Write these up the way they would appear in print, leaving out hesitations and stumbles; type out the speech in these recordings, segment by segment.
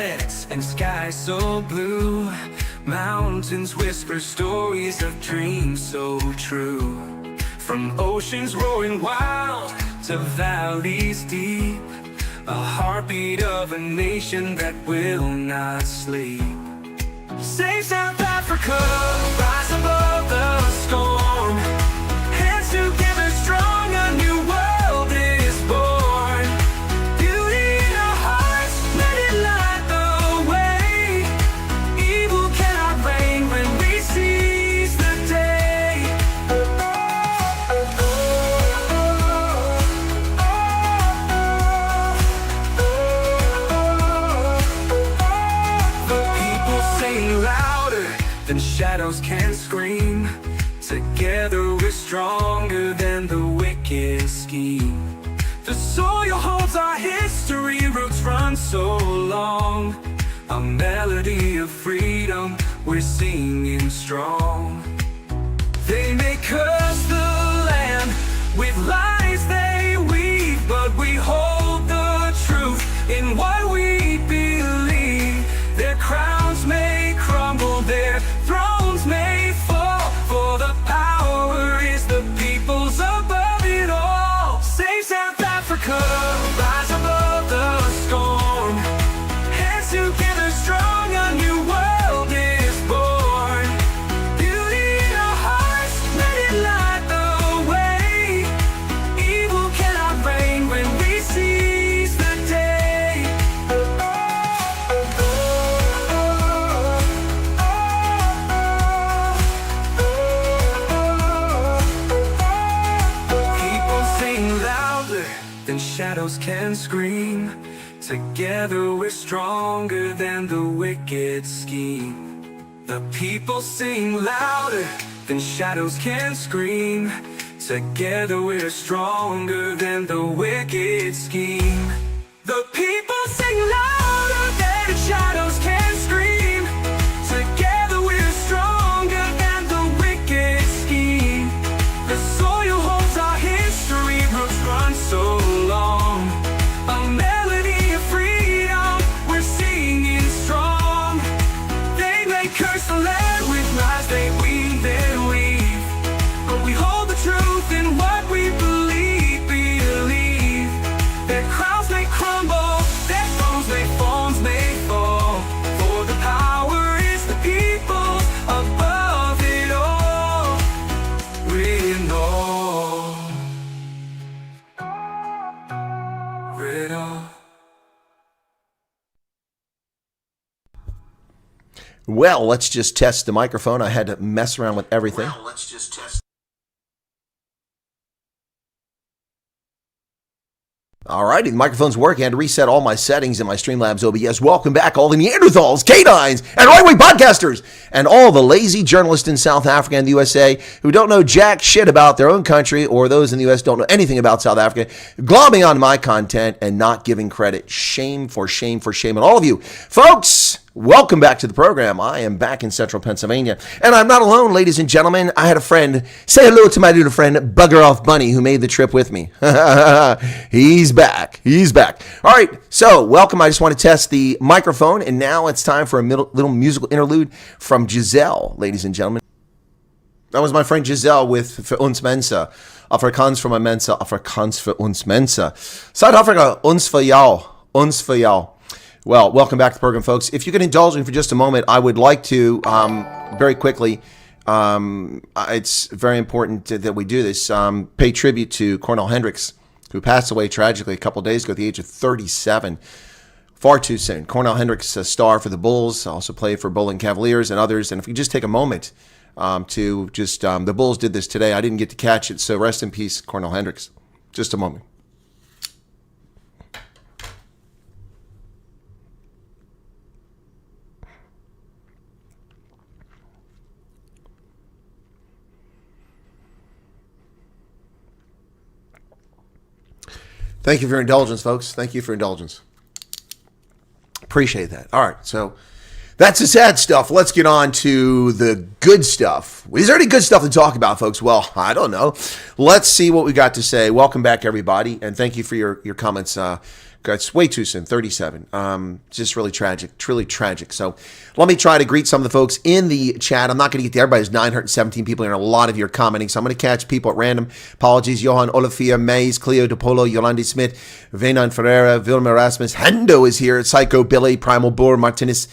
sunsets and skies so blue. Mountains whisper stories of dreams so true. From oceans roaring wild to valleys deep, a heartbeat of a nation that will not sleep. Save South Africa, rise above the storm. Hands together strong, a new world is born. Beauty in our hearts, let it light the way. Evil cannot reign when we seize the day. The people sing louder than shadows can scream. Together we're stronger than the wicked scheme. The soil holds our history, roots run so long. A melody of freedom, we're singing strong. They may curse the land with lies they weave, but we hold the truth in what we believe. Their crowns may crumble, their thrones may fall, for the power is the people's above it all. Save South Africa, rise above the storm. Hands together strong, a new world is born. Beauty in our hearts, let it light the way. Evil cannot reign when we seize the day. People sing louder than shadows can scream. Together we're stronger than the wicked scheme. The people sing louder than shadows can scream. Together we're stronger than the wicked scheme. The people sing louder than shadows can scream. Together we're stronger than the wicked scheme. The soil holds our history, roots run so long. A melody of freedom, we're singing strong. They may curse the land with lies they weave and weave, but we hold the truth in what we believe. Their crowns may crumble, their thrones may fall, for the power is the people's above it all. We know it all. Well, let's just test the microphone. I had to mess around with everything. Well, let's just test. All righty, the microphone's working. I had to reset all my settings in my Streamlabs OBS. Welcome back, all the Neanderthals, canines, and right-wing podcasters, and all the lazy journalists in South Africa and the USA who don't know jack shit about their own country, or those in the US don't know anything about South Africa, glomming on my content and not giving credit. Shame for shame for shame on all of you. Folks, welcome back to the program. I am back in central Pennsylvania, and I'm not alone, ladies and gentlemen. I had a friend. Say hello to my little friend, Bugger Off Bunny, who made the trip with me. He's back. He's back. All right, so welcome. I just want to test the microphone, and now it's time for a little musical interlude from Giselle, ladies and gentlemen. That was my friend Giselle with Für uns Mensa. Afrikaans voor mijn mensen, Afrikaans voor ons mensen. South Africa, ons voor jou, ons voor jou. Well, welcome back to the program, folks. If you can indulge me for just a moment, I would like to, very quickly, it's very important that we do this, pay tribute to Cornell Hendricks, who passed away tragically a couple days ago at the age of 37. Far too soon. Cornell Hendricks, a star for the Bulls, also played for Bowling Cavaliers and others. And if we just take a moment to just, the Bulls did this today. I didn't get to catch it, so rest in peace, Cornell Hendricks. Just a moment. Thank you for your indulgence, folks. Thank you for indulgence. Appreciate that. All right, so That's the sad stuff. Let's get on to the good stuff. Is there any good stuff to talk about, folks? Well, I don't know. Let's see what we got to say. Welcome back, everybody, and thank you for your comments. It's way too soon, 37. Just really tragic, truly tragic. So let me try to greet some of the folks in the chat. I'm not going to get to everybody. There's 917 people here, and a lot of you are commenting, so I'm going to catch people at random. Apologies. Johan Olafia, Mays, Cleo DePolo, Yolandi Smith, Venan Ferreira, Vilma Erasmus, Hendo is here, Psycho Billy, Primal Boar, Martinez,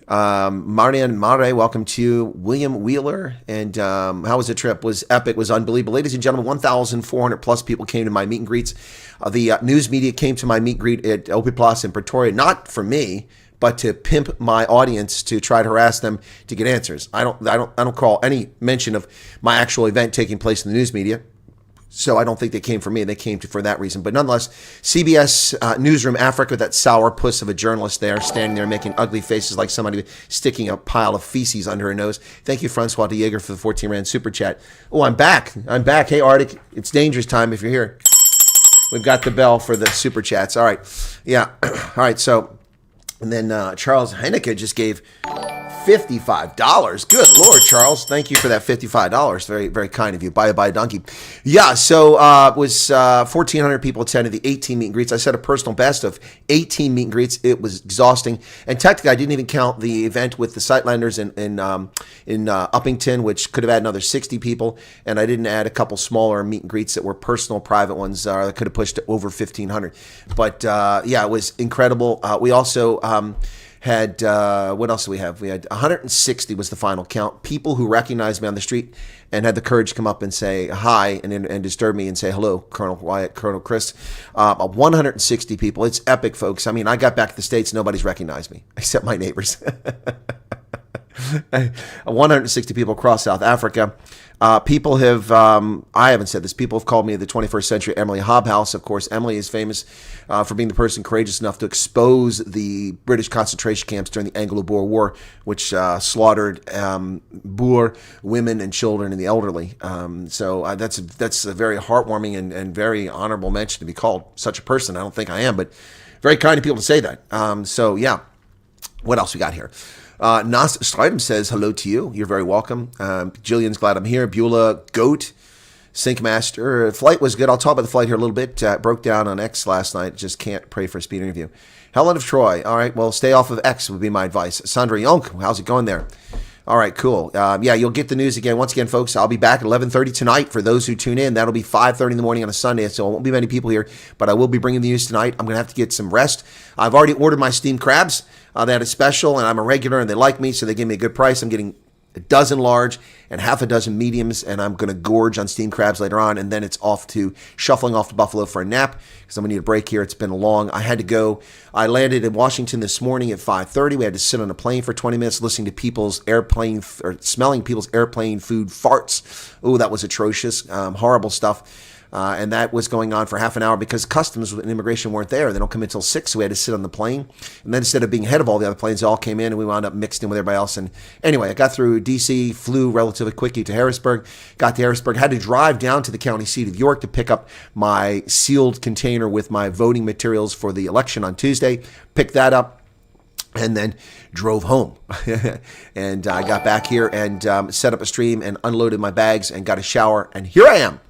Marian Mare, welcome to you. William Wheeler, and how was the trip? Was epic, was unbelievable. Ladies and gentlemen, 1,400 plus people came to my meet and greets. The news media came to my meet and greet at Opie Plus in Pretoria, not for me, but to pimp my audience, to try to harass them to get answers. I don't call any mention of my actual event taking place in the news media. So I don't think they came for me. They came for that reason. But nonetheless, CBS Newsroom Africa, that sour puss of a journalist there, standing there making ugly faces like somebody sticking a pile of feces under her nose. Thank you, Francois de Jaeger, for the 14 Rand super chat. Oh, I'm back. Hey, Arctic, it's dangerous time if you're here. We've got the bell for the super chats. All right. Yeah. All right. So, and then Charles Henneke just gave $55. Good Lord, Charles. Thank you for that $55. Very, very kind of you. Bye, donkey. Yeah, so it was 1,400 people attended the 18 meet and greets. I set a personal best of 18 meet and greets. It was exhausting. And technically, I didn't even count the event with the Sightlanders in Uppington, which could have had another 60 people. And I didn't add a couple smaller meet and greets that were personal, private ones that could have pushed to over 1,500. But yeah, it was incredible. We also had, what else do we have? We had 160 was the final count. People who recognized me on the street and had the courage to come up and say hi and disturb me and say hello, Colonel Wyatt, Colonel Chris. 160 people. It's epic, folks. I mean, I got back to the States, nobody's recognized me except my neighbors. 160 people across South Africa. People have, I haven't said this, people have called me the 21st century Emily Hobhouse. Of course, Emily is famous for being the person courageous enough to expose the British concentration camps during the Anglo-Boer War, which slaughtered Boer women and children and the elderly. So that's a very heartwarming and very honorable mention to be called such a person. I don't think I am, but very kind of people to say that. So yeah, what else we got here? Nas Stridham says hello to you. You're very welcome. Jillian's glad I'm here. Beulah, Goat, Syncmaster. Flight was good. I'll talk about the flight here a little bit. Broke down on X last night. Just can't pray for a speed interview. Helen of Troy. All right. Well, stay off of X would be my advice. Sandra Yonk. How's it going there? All right, cool. Yeah, you'll get the news again. Once again, folks, I'll be back at 11:30 tonight. For those who tune in, that'll be 5:30 in the morning on a Sunday, so it won't be many people here, but I will be bringing the news tonight. I'm going to have to get some rest. I've already ordered my steamed crabs. They had a special, and I'm a regular, and they like me, so they give me a good price. I'm getting a dozen large and half a dozen mediums, and I'm going to gorge on steamed crabs later on, and then it's off to shuffling off to Buffalo for a nap because I'm going to need a break here. It's been long. I had to go. I landed in Washington this morning at 5:30. We had to sit on a plane for 20 minutes listening to people's airplane or smelling people's airplane food farts. Oh, that was atrocious. Horrible stuff. And that was going on for half an hour because customs and immigration weren't there. They don't come in until 6, so we had to sit on the plane. And then instead of being ahead of all the other planes, they all came in, and we wound up mixed in with everybody else. And anyway, I got through D.C., flew relatively quickly to Harrisburg, got to Harrisburg, had to drive down to the county seat of York to pick up my sealed container with my voting materials for the election on Tuesday, picked that up, and then drove home. And I got back here and set up a stream and unloaded my bags and got a shower, and here I am.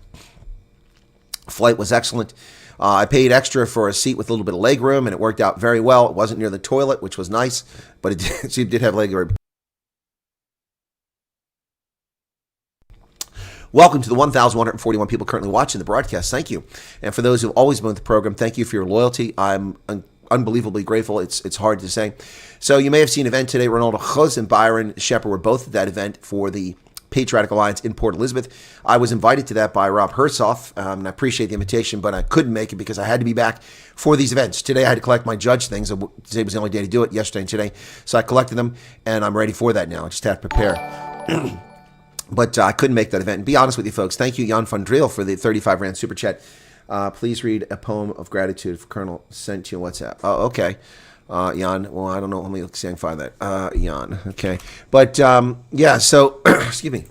Flight was excellent. I paid extra for a seat with a little bit of leg room, and it worked out very well. It wasn't near the toilet, which was nice, but it did have leg room. Welcome to the 1,141 people currently watching the broadcast. Thank you. And for those who have always been with the program, thank you for your loyalty. I'm unbelievably grateful. It's hard to say. So you may have seen an event today. Ronaldo Chuz and Byron Shepard were both at that event for the Patriotic Alliance in Port Elizabeth. I was invited to that by Rob Hersoff, and I appreciate the invitation, but I couldn't make it because I had to be back for these events. Today I had to collect my judge things. Today was the only day to do it, yesterday and today. So I collected them, and I'm ready for that now. I just have to prepare. But I couldn't make that event. And be honest with you, folks. Thank you, Jan van Driel, for the 35 Rand super chat. Please read a poem of gratitude for Colonel sent to you on WhatsApp. Oh, okay. Jan, well, I don't know. Let me see if I can find that. Jan, okay. But, yeah, so, excuse me.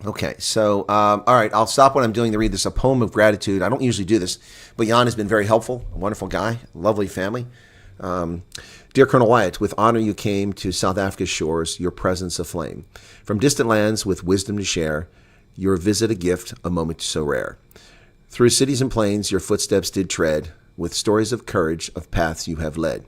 Okay, so, all right, I'll stop what I'm doing to read this, a poem of gratitude. I don't usually do this, but Jan has been very helpful, a wonderful guy, lovely family. Dear Colonel Wyatt, with honor you came to South Africa's shores, your presence aflame. From distant lands with wisdom to share, your visit a gift, a moment so rare. Through cities and plains your footsteps did tread, with stories of courage, of paths you have led.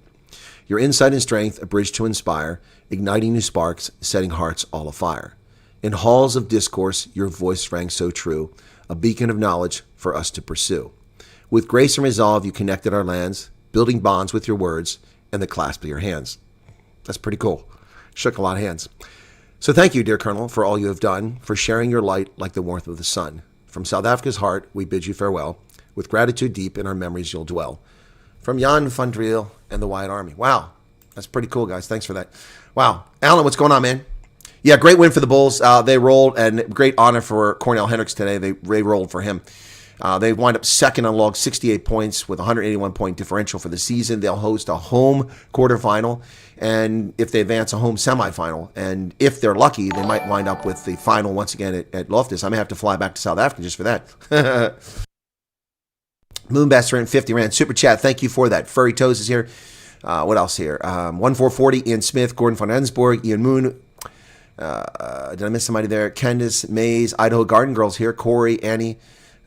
Your insight and strength, a bridge to inspire, igniting new sparks, setting hearts all afire. In halls of discourse, your voice rang so true, a beacon of knowledge for us to pursue. With grace and resolve, you connected our lands, building bonds with your words and the clasp of your hands. That's pretty cool. Shook a lot of hands. So thank you, dear Colonel, for all you have done, for sharing your light like the warmth of the sun. From South Africa's heart, we bid you farewell. With gratitude deep in our memories you'll dwell. From Jan van Driel and the Wyatt Army. Wow. That's pretty cool, guys. Thanks for that. Wow. Alan, what's going on, man? Yeah, great win for the Bulls. They rolled, and great honor for Cornell Hendricks today. They rolled for him. They wind up second on log 68 points with 181-point differential for the season. They'll host a home quarterfinal, and if they advance, a home semifinal. And if they're lucky, they might wind up with the final once again at Loftus. I may have to fly back to South Africa just for that. Moonbasser in 50 Rand. Super chat, thank you for that. Furry Toes is here. What else here? 1440, Ian Smith, Gordon von Ensborg, Ian Moon. Did I miss somebody there? Candace Mays, Idaho Garden Girls here. Corey, Annie.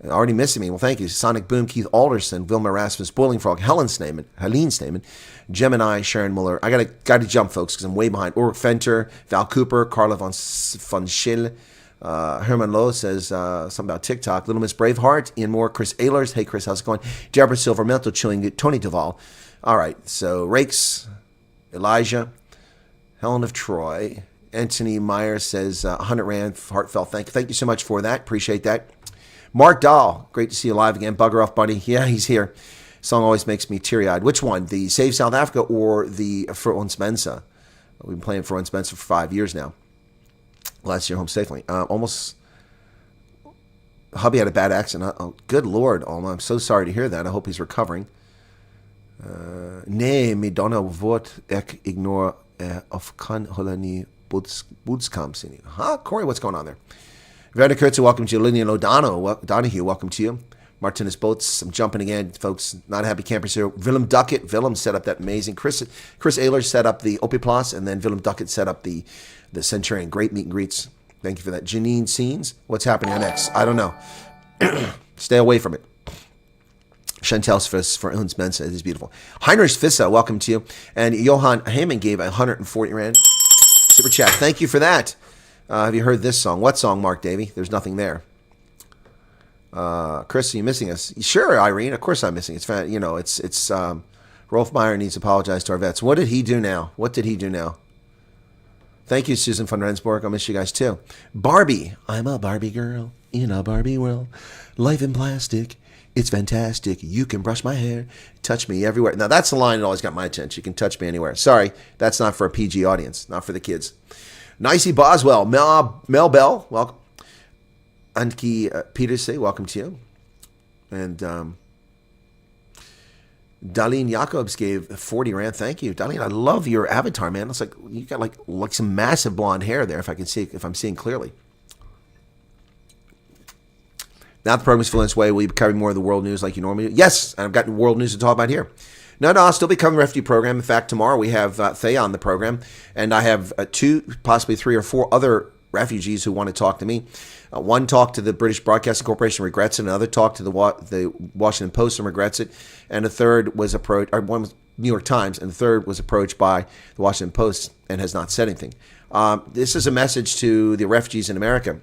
Already missing me. Well, thank you. Sonic Boom, Keith Alderson, Vilma Rasmus, Boiling Frog, Helene Stamen, Gemini, Sharon Muller. I gotta jump, folks, because I'm way behind. Ulrich Fenter, Val Cooper, Carla von Schill. Herman Lowe says something about TikTok. Little Miss Braveheart, Ian Moore, Chris Ehlers. Hey, Chris, how's it going? Deborah Silver, Mental Chilling, Tony Duval. All right, so Rakes, Elijah, Helen of Troy. Anthony Meyer says 100 Rand, heartfelt thank you so much for that. Appreciate that. Mark Dahl, great to see you live again. Bugger off, buddy. Yeah, he's here. Song always makes me teary-eyed. Which one? The Save South Africa or the For Ons Mensa? We've been playing For Ons Mensa for 5 years now. Last year home safely. Almost. Hubby had a bad accident. Oh, good Lord, Alma. I'm so sorry to hear that. I hope he's recovering. Nee, mi donna woord ek ignore of kan Holani boodskap sien. Huh? Corey, what's going on there? Verna Kurtz, welcome to you. Lillian O'Donohue, welcome to you. Martinez Boats, I'm jumping again, folks. Not happy campers here. Willem Duckett, Willem set up that amazing. Chris Ehlers set up the Opiplas, and then Willem Duckett set up the Centurion. Great meet and greets. Thank you for that. Janine Scenes, what's happening on X? I don't know. Stay away from it. Chantel's for Uns Mensa, it is beautiful. Heinrich Fissa, welcome to you. And Johan Heyman gave 140 Rand. Super chat, thank you for that. Have you heard this song? What song, Mark Davey? There's nothing there. Chris, are you missing us? Sure, Irene. Of course I'm missing. It's Rolf Meyer needs to apologize to our vets. What did he do now? Thank you, Susan von Rensburg. I'll miss you guys too. Barbie. I'm a Barbie girl in a Barbie world. Life in plastic. It's fantastic. You can brush my hair, touch me everywhere. Now that's the line that always got my attention. You can touch me anywhere. Sorry, that's not for a PG audience. Not for the kids. Nicey Boswell, Mel Bell, welcome. Anki Peterse, welcome to you. And Darlene Jacobs gave 40 Rand. Thank you, Darlene. I love your avatar, man. It's like you got like some massive blonde hair there. If I'm seeing clearly. Now the program's full in its way. Will you be covering more of the world news like you normally do? Yes, I've got world news to talk about here. No, I'll still be covering the refugee program. In fact, tomorrow we have Thea on the program, and I have 2, possibly 3 or 4 other refugees who want to talk to me. One talked to the British Broadcasting Corporation, regrets it. Another talked to the Washington Post and regrets it. And a third was approached, or one was New York Times, and the third was approached by the Washington Post and has not said anything. This is a message to the refugees in America.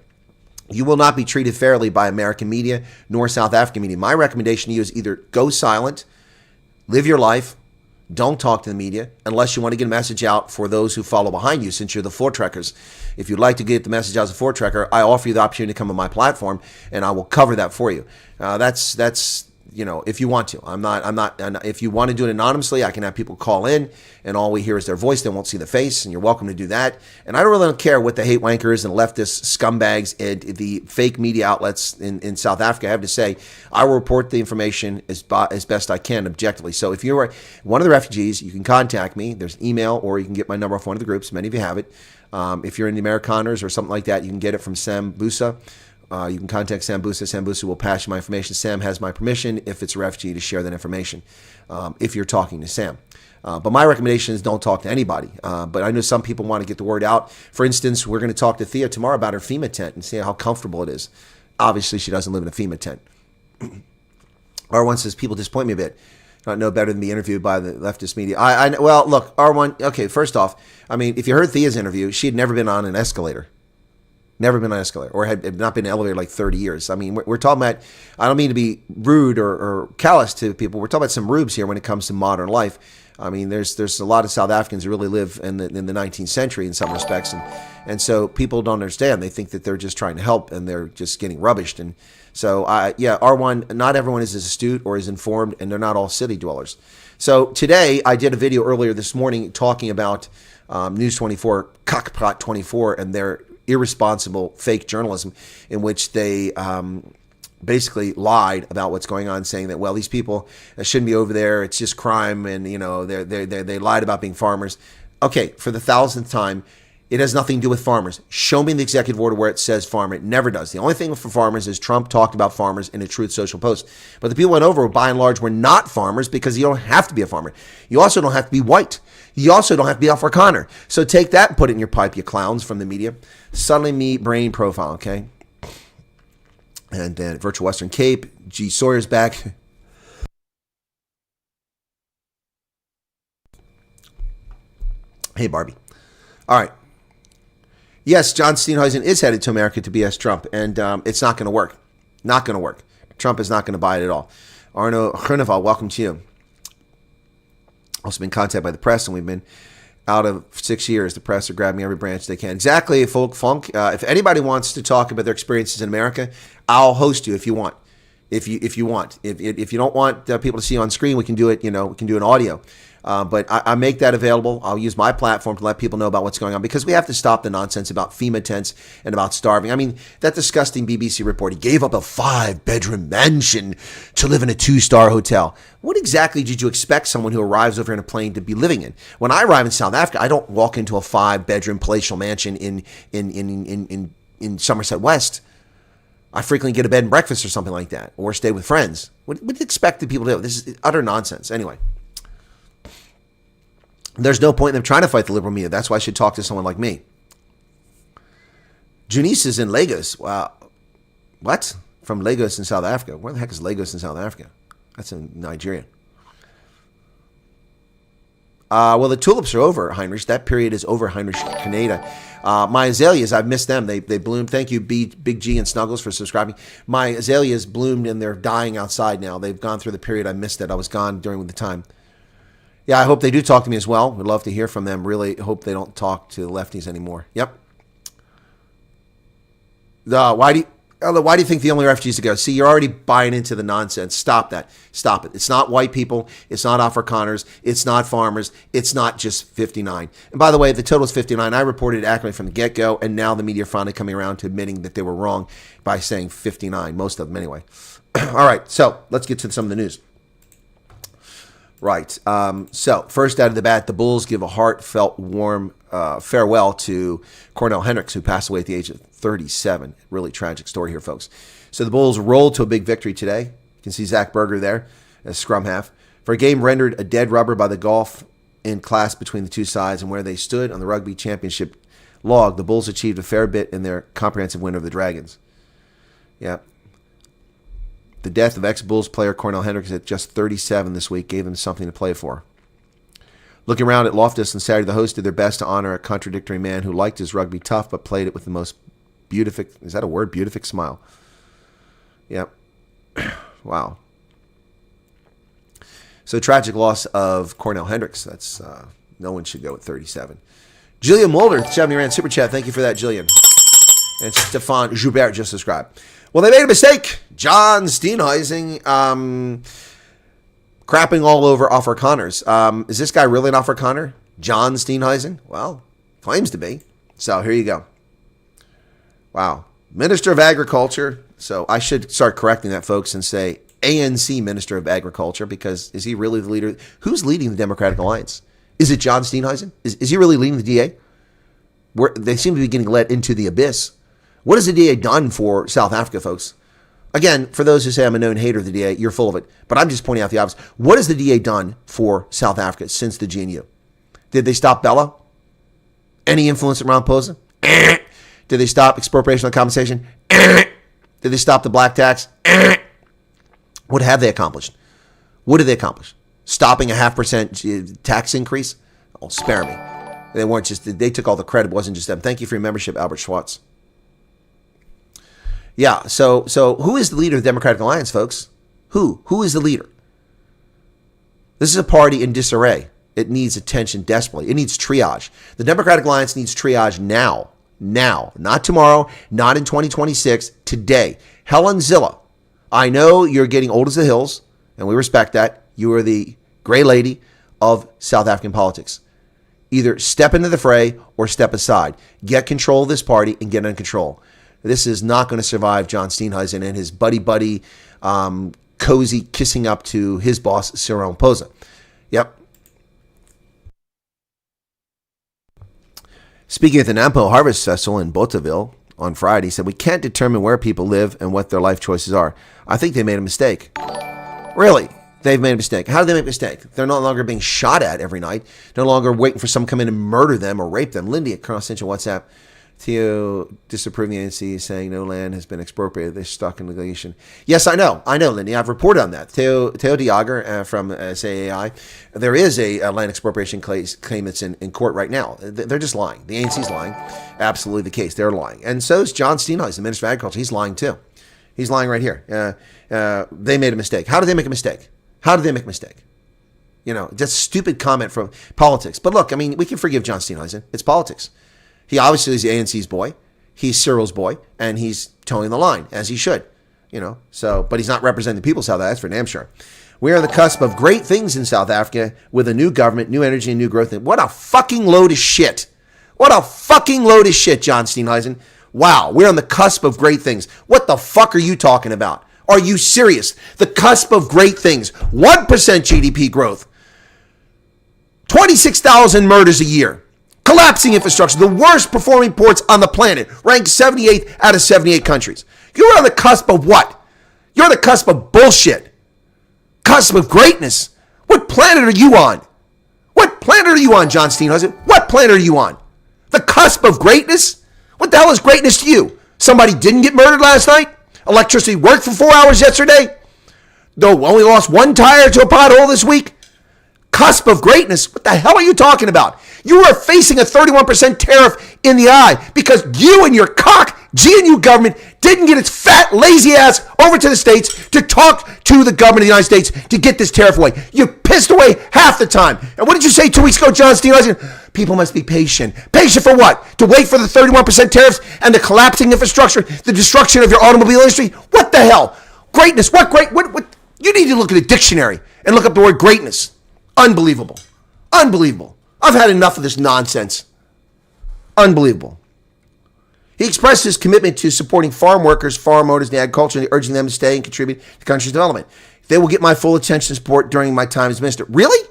You will not be treated fairly by American media nor South African media. My recommendation to you is either go silent, live your life, don't talk to the media unless you want to get a message out for those who follow behind you, since you're the floor trekkers. If you'd like to get the message out as a floor trekker, I offer you the opportunity to come on my platform, and I will cover that for you. That's if you want to. I'm not. If you want to do it anonymously, I can have people call in, and all we hear is their voice. They won't see the face, and you're welcome to do that. And I don't really care what the hate wankers and leftist scumbags and the fake media outlets in South Africa have to say. I will report the information as best I can objectively. So if you're one of the refugees, you can contact me. There's an email, or you can get my number off one of the groups. Many of you have it. If you're in the Amerikaners or something like that, you can get it from Sam Busa. You can contact Sam Busa. Sam Busa will pass you my information. Sam has my permission, if it's a refugee, to share that information if you're talking to Sam. But my recommendation is don't talk to anybody. But I know some people want to get the word out. For instance, we're going to talk to Thea tomorrow about her FEMA tent and see how comfortable it is. Obviously, she doesn't live in a FEMA tent. R1 says, people disappoint me a bit. Not know better than be interviewed by the leftist media. Well, look, R1, okay, first off, I mean, if you heard Thea's interview, she had never been on an escalator. Never been on an escalator, or had not been in an elevator like 30 years. I mean, we're talking about, I don't mean to be rude or callous to people. We're talking about some rubes here when it comes to modern life. I mean, there's a lot of South Africans who really live in the 19th century in some respects. And so people don't understand. They think that they're just trying to help and they're just getting rubbished. And so, R1, not everyone is as astute or as informed, and they're not all city dwellers. So today, I did a video earlier this morning talking about News 24, Cockpot 24, and their irresponsible fake journalism in which they basically lied about what's going on, saying that, well, these people shouldn't be over there. It's just crime. And, you know, they lied about being farmers. Okay, for the 1,000th time, it has nothing to do with farmers. Show me the executive order where it says farmer. It never does. The only thing for farmers is Trump talked about farmers in a Truth Social post. But the people went over, by and large, were not farmers because you don't have to be a farmer. You also don't have to be white. You also don't have to be Afrikaner. So take that and put it in your pipe, you clowns from the media. Suddenly me brain profile, okay? And then Virtual Western Cape, G. Sawyer's back. Hey, Barbie. All right. Yes, John Steenhuisen is headed to America to BS Trump, and it's not going to work. Not going to work. Trump is not going to buy it at all. Arno Cherneval, welcome to you. Also been contacted by the press, and we've been out of 6 years. The press are grabbing every branch they can. Exactly, Folk Funk. If anybody wants to talk about their experiences in America, I'll host you if you want. If you want. If you don't want people to see you on screen, we can do it. You know, we can do an audio. But I make that available. I'll use my platform to let people know about what's going on, because we have to stop the nonsense about FEMA tents and about starving. I mean, that disgusting BBC report, he gave up a 5-bedroom mansion to live in a 2-star hotel. What exactly did you expect someone who arrives over in a plane to be living in? When I arrive in South Africa, I don't walk into a 5-bedroom palatial mansion in Somerset West. I frequently get a bed and breakfast or something like that, or stay with friends. What do you expect the people to do? This is utter nonsense. Anyway. There's no point in them trying to fight the liberal media. That's why I should talk to someone like me. Junice is in Lagos. Wow. What? From Lagos in South Africa. Where the heck is Lagos in South Africa? That's in Nigeria. Well, the tulips are over, Heinrich. That period is over, Heinrich Canada. My azaleas, I've missed them. They bloomed. Thank you, Big G and Snuggles, for subscribing. My azaleas bloomed and they're dying outside now. They've gone through the period. I missed it. I was gone during the time. Yeah, I hope they do talk to me as well. Would love to hear from them. Really hope they don't talk to the lefties anymore. Yep. Why do you think the only refugees to go? See, you're already buying into the nonsense. Stop that. Stop it. It's not white people. It's not Afrikaners. It's not farmers. It's not just 59. And by the way, the total is 59. I reported it accurately from the get-go, and now the media are finally coming around to admitting that they were wrong by saying 59, most of them anyway. All right, so let's get to some of the news. Right. So first out of the bat, the Bulls give a heartfelt, warm farewell to Cornell Hendricks, who passed away at the age of 37. Really tragic story here, folks. So the Bulls rolled to a big victory today. You can see Zach Berger there as scrum half. For a game rendered a dead rubber by the golf in class between the two sides and where they stood on the rugby championship log, the Bulls achieved a fair bit in their comprehensive win over the Dragons. Yeah. The death of ex-Bulls player Cornell Hendricks at just 37 this week gave them something to play for. Looking around at Loftus and Saturday, the hosts did their best to honor a contradictory man who liked his rugby tough but played it with the most beatific, is that a word? Beatific smile. Yep. Wow. So tragic loss of Cornell Hendricks. That's no one should go at 37. Jillian Mulder, 70 Rand Super Chat. Thank you for that, Jillian. And Stefan Joubert just subscribed. Well, they made a mistake. John Steenhuisen crapping all over Afrikaners. Is this guy really an Afrikaner? John Steenhuisen? Well, claims to be. So here you go. Wow. Minister of Agriculture. So I should start correcting that, folks, and say ANC Minister of Agriculture, because is he really the leader? Who's leading the Democratic Alliance? Is it John Steenhuisen? Is he really leading the DA? They seem to be getting led into the abyss. What has the DA done for South Africa, folks? Again, for those who say I'm a known hater of the DA, you're full of it. But I'm just pointing out the obvious. What has the DA done for South Africa since the GNU? Did they stop Bella? Any influence around Ramaphosa? Did they stop expropriation of compensation? Did they stop the black tax? What have they accomplished? What did they accomplish? Stopping a 0.5% tax increase? Oh, spare me. They weren't just, they took all the credit. It wasn't just them. Thank you for your membership, Albert Schwartz. Yeah, so who is the leader of the Democratic Alliance, folks? Who? Who is the leader? This is a party in disarray. It needs attention desperately. It needs triage. The Democratic Alliance needs triage now. Now. Not tomorrow, not in 2026, today. Helen Zilla, I know you're getting old as the hills, and we respect that. You are the gray lady of South African politics. Either step into the fray or step aside. Get control of this party and get under control. This is not going to survive John Steenhuisen and his buddy, cozy kissing up to his boss, Cyril Ramaphosa. Yep. Speaking at the Nampo Harvest Festival in Botaville on Friday, he said, we can't determine where people live and what their life choices are. I think they made a mistake. Really? They've made a mistake. How did they make a mistake? They're no longer being shot at every night. No longer waiting for someone to come in and murder them or rape them. Lindy at Colonel Central WhatsApp. Theo disapproving the ANC, saying no land has been expropriated. They're stuck in litigation. Yes, I know, Lindy. I've reported on that. Theo Diager from SAAI. There is a land expropriation claim that's in court right now. They're just lying. The ANC's lying. Absolutely the case. They're lying. And so is John Steenhuisen, the Minister of Agriculture. He's lying too. He's lying right here. They made a mistake. How did they make a mistake? How did they make a mistake? You know, just stupid comment from politics. But look, I mean, we can forgive John Steenhuisen. It's politics. He obviously is the ANC's boy. He's Cyril's boy, and he's towing the line, as he should. You know, so, but he's not representing the people of South Africa, that's for damn sure. We are on the cusp of great things in South Africa with a new government, new energy, and new growth. What a fucking load of shit. What a fucking load of shit, John Steenhuisen. Wow, we're on the cusp of great things. What the fuck are you talking about? Are you serious? The cusp of great things. 1% GDP growth. 26,000 murders a year. Collapsing infrastructure. The worst performing ports on the planet. Ranked 78th out of 78 countries. You're on the cusp of what? You're on the cusp of bullshit. Cusp of greatness. What planet are you on? What planet are you on, John Steenhuisen? What planet are you on? The cusp of greatness? What the hell is greatness to you? Somebody didn't get murdered last night? Electricity worked for 4 hours yesterday? No, only lost one tire to a pothole this week? Cusp of greatness? What the hell are you talking about? You are facing a 31% tariff in the eye because you and your cock GNU government didn't get its fat, lazy ass over to the States to talk to the government of the United States to get this tariff away. You pissed away half the time. And what did you say 2 weeks ago, John Steenhuisen? People must be patient. Patient for what? To wait for the 31% tariffs and the collapsing infrastructure, the destruction of your automobile industry? What the hell? Greatness. What? You need to look at a dictionary and look up the word greatness. Unbelievable. Unbelievable. I've had enough of this nonsense. Unbelievable. He expressed his commitment to supporting farm workers, farm owners, and agriculture, urging them to stay and contribute to the country's development. They will get my full attention and support during my time as minister. Really?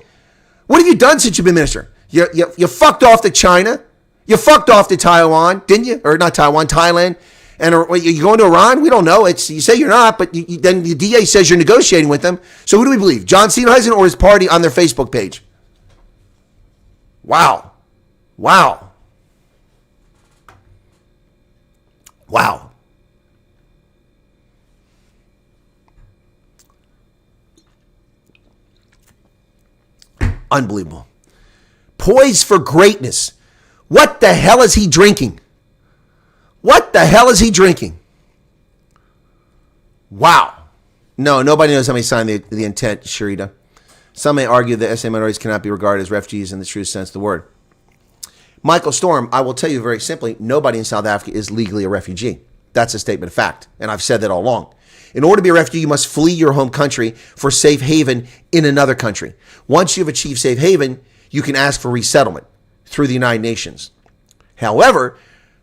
What have you done since you've been minister? You fucked off to China. You fucked off to Taiwan, didn't you? Or not Taiwan, Thailand. And you going to Iran? We don't know. You say you're not, but then the DA says you're negotiating with them. So who do we believe? John Steenhuisen or his party on their Facebook page? Wow. Wow. Wow. Unbelievable. Poised for greatness. What the hell is he drinking? What the hell is he drinking? Wow. No, nobody knows how many signed the intent, Sharita. Some may argue that SA minorities cannot be regarded as refugees in the true sense of the word. Michael Storm, I will tell you very simply, nobody in South Africa is legally a refugee. That's a statement of fact, and I've said that all along. In order to be a refugee, you must flee your home country for safe haven in another country. Once you've achieved safe haven, you can ask for resettlement through the United Nations. However,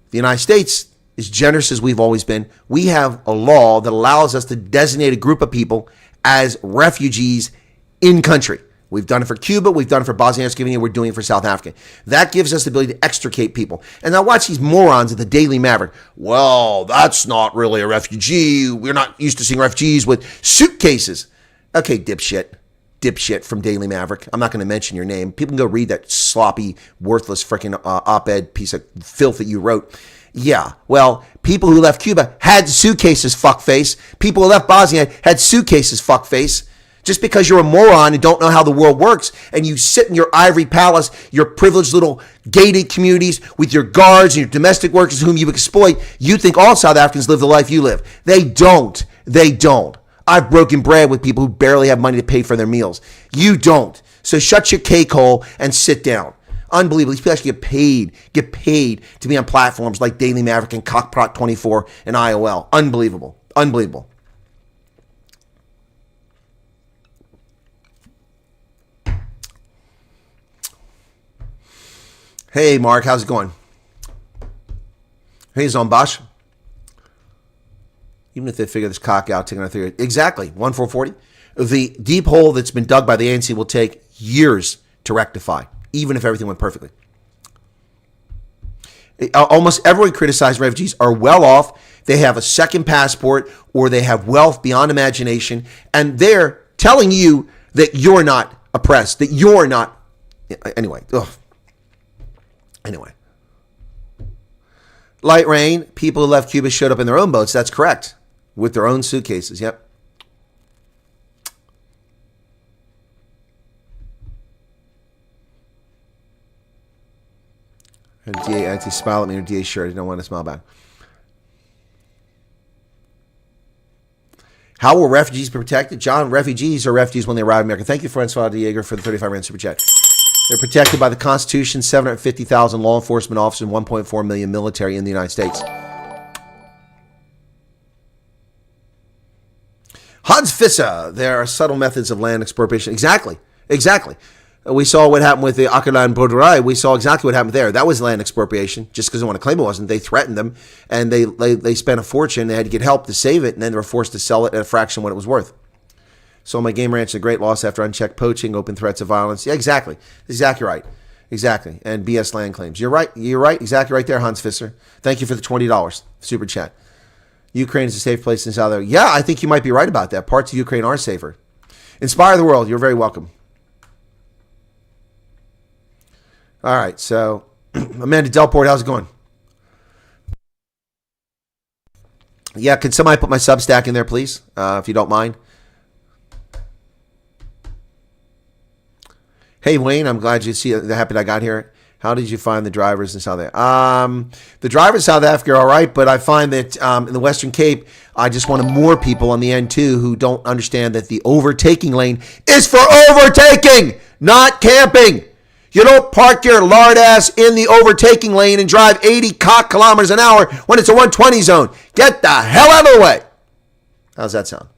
the United States, as generous as we've always been, we have a law that allows us to designate a group of people as refugees in country. We've done it for Cuba. We've done it for Bosnia and Herzegovina. We're doing it for South Africa. That gives us the ability to extricate people. And now watch these morons at the Daily Maverick. Well, that's not really a refugee. We're not used to seeing refugees with suitcases. Okay, dipshit from Daily Maverick. I'm not going to mention your name. People can go read that sloppy, worthless freaking op-ed piece of filth that you wrote. Yeah, well, people who left Cuba had suitcases, fuckface. People who left Bosnia had suitcases, fuckface. Just because you're a moron and don't know how the world works and you sit in your ivory palace, your privileged little gated communities with your guards and your domestic workers whom you exploit, you think all South Africans live the life you live. They don't. They don't. I've broken bread with people who barely have money to pay for their meals. You don't. So shut your cake hole and sit down. Unbelievable. These people actually get paid to be on platforms like Daily Maverick and Cockprot24 and IOL. Unbelievable. Unbelievable. Hey, Mark, how's it going? Hey, Zombash. Even if they figure this cock out, taking another exactly 1,440. The deep hole that's been dug by the ANC will take years to rectify, even if everything went perfectly. Almost everyone criticized refugees are well off. They have a second passport or they have wealth beyond imagination. And they're telling you that you're not oppressed, that you're not. Anyway. Anyway. Light rain. People who left Cuba showed up in their own boats. That's correct. With their own suitcases. Yep. And DA smile at me in her DA shirt. I don't want to smile back. How will refugees be protected? John, refugees are refugees when they arrive in America. Thank you, Francois Diego, for the 35 Rand Super Chat. They're protected by the Constitution, 750,000 law enforcement officers, and 1.4 million military in the United States. Hans Fissa, there are subtle methods of land expropriation. Exactly. We saw what happened with the Akalan Borderai. We saw exactly what happened there. That was land expropriation. Just because they want to claim it wasn't. They threatened them, and they spent a fortune. They had to get help to save it, and then they were forced to sell it at a fraction of what it was worth. So my game ranch, a great loss after unchecked poaching, open threats of violence. Yeah, exactly. Exactly right. Exactly. And BS land claims. You're right. Exactly right there, Hans Fisser. Thank you for the $20 super chat. Ukraine is a safe place in South Africa. Yeah, I think you might be right about that. Parts of Ukraine are safer. Inspire the world. You're very welcome. All right. So, Amanda Delport, how's it going? Yeah, can somebody put my Substack in there, please, if you don't mind? Hey, Wayne, I'm glad you see the happy I got here. How did you find the drivers in South Africa? The drivers in South Africa are all right, but I find that in the Western Cape, I just wanted more people on the N2 who don't understand that the overtaking lane is for overtaking, not camping. You don't park your lard ass in the overtaking lane and drive 80 kilometers an hour when it's a 120 zone. Get the hell out of the way. How's that sound?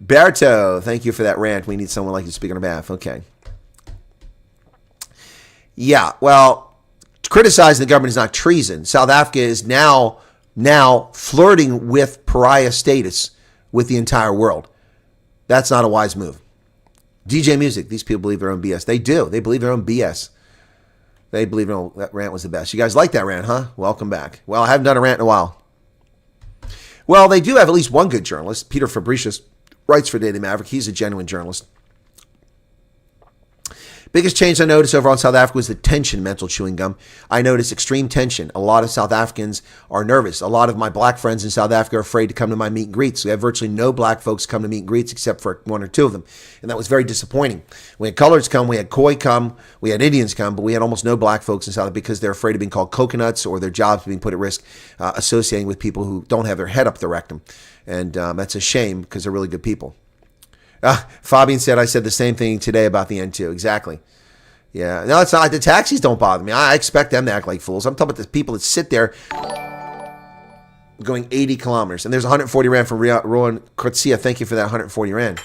Berto, thank you for that rant. We need someone like you to speak on our behalf. Okay. Yeah, well, criticizing the government is not treason. South Africa is now flirting with pariah status with the entire world. That's not a wise move. DJ Music, these people believe their own BS. They do. They believe their own BS. They believe that rant was the best. You guys like that rant, huh? Welcome back. Well, I haven't done a rant in a while. Well, they do have at least one good journalist. Peter Fabricius writes for Daily Maverick. He's a genuine journalist. Biggest change I noticed overall in South Africa was the tension, mental chewing gum. I noticed extreme tension. A lot of South Africans are nervous. A lot of my black friends in South Africa are afraid to come to my meet and greets. We have virtually no black folks come to meet and greets except for one or two of them. And that was very disappointing. We had coloreds come, we had Khoi come, we had Indians come, but we had almost no black folks in South Africa because they're afraid of being called coconuts or their jobs being put at risk associating with people who don't have their head up the rectum. And that's a shame because they're really good people. Fabian said, I said the same thing today about the N2. Exactly. Yeah. No, it's not. The taxis don't bother me. I expect them to act like fools. I'm talking about the people that sit there going 80 kilometers. And there's 140 Rand from Rowan Kortsia. Thank you for that 140 Rand.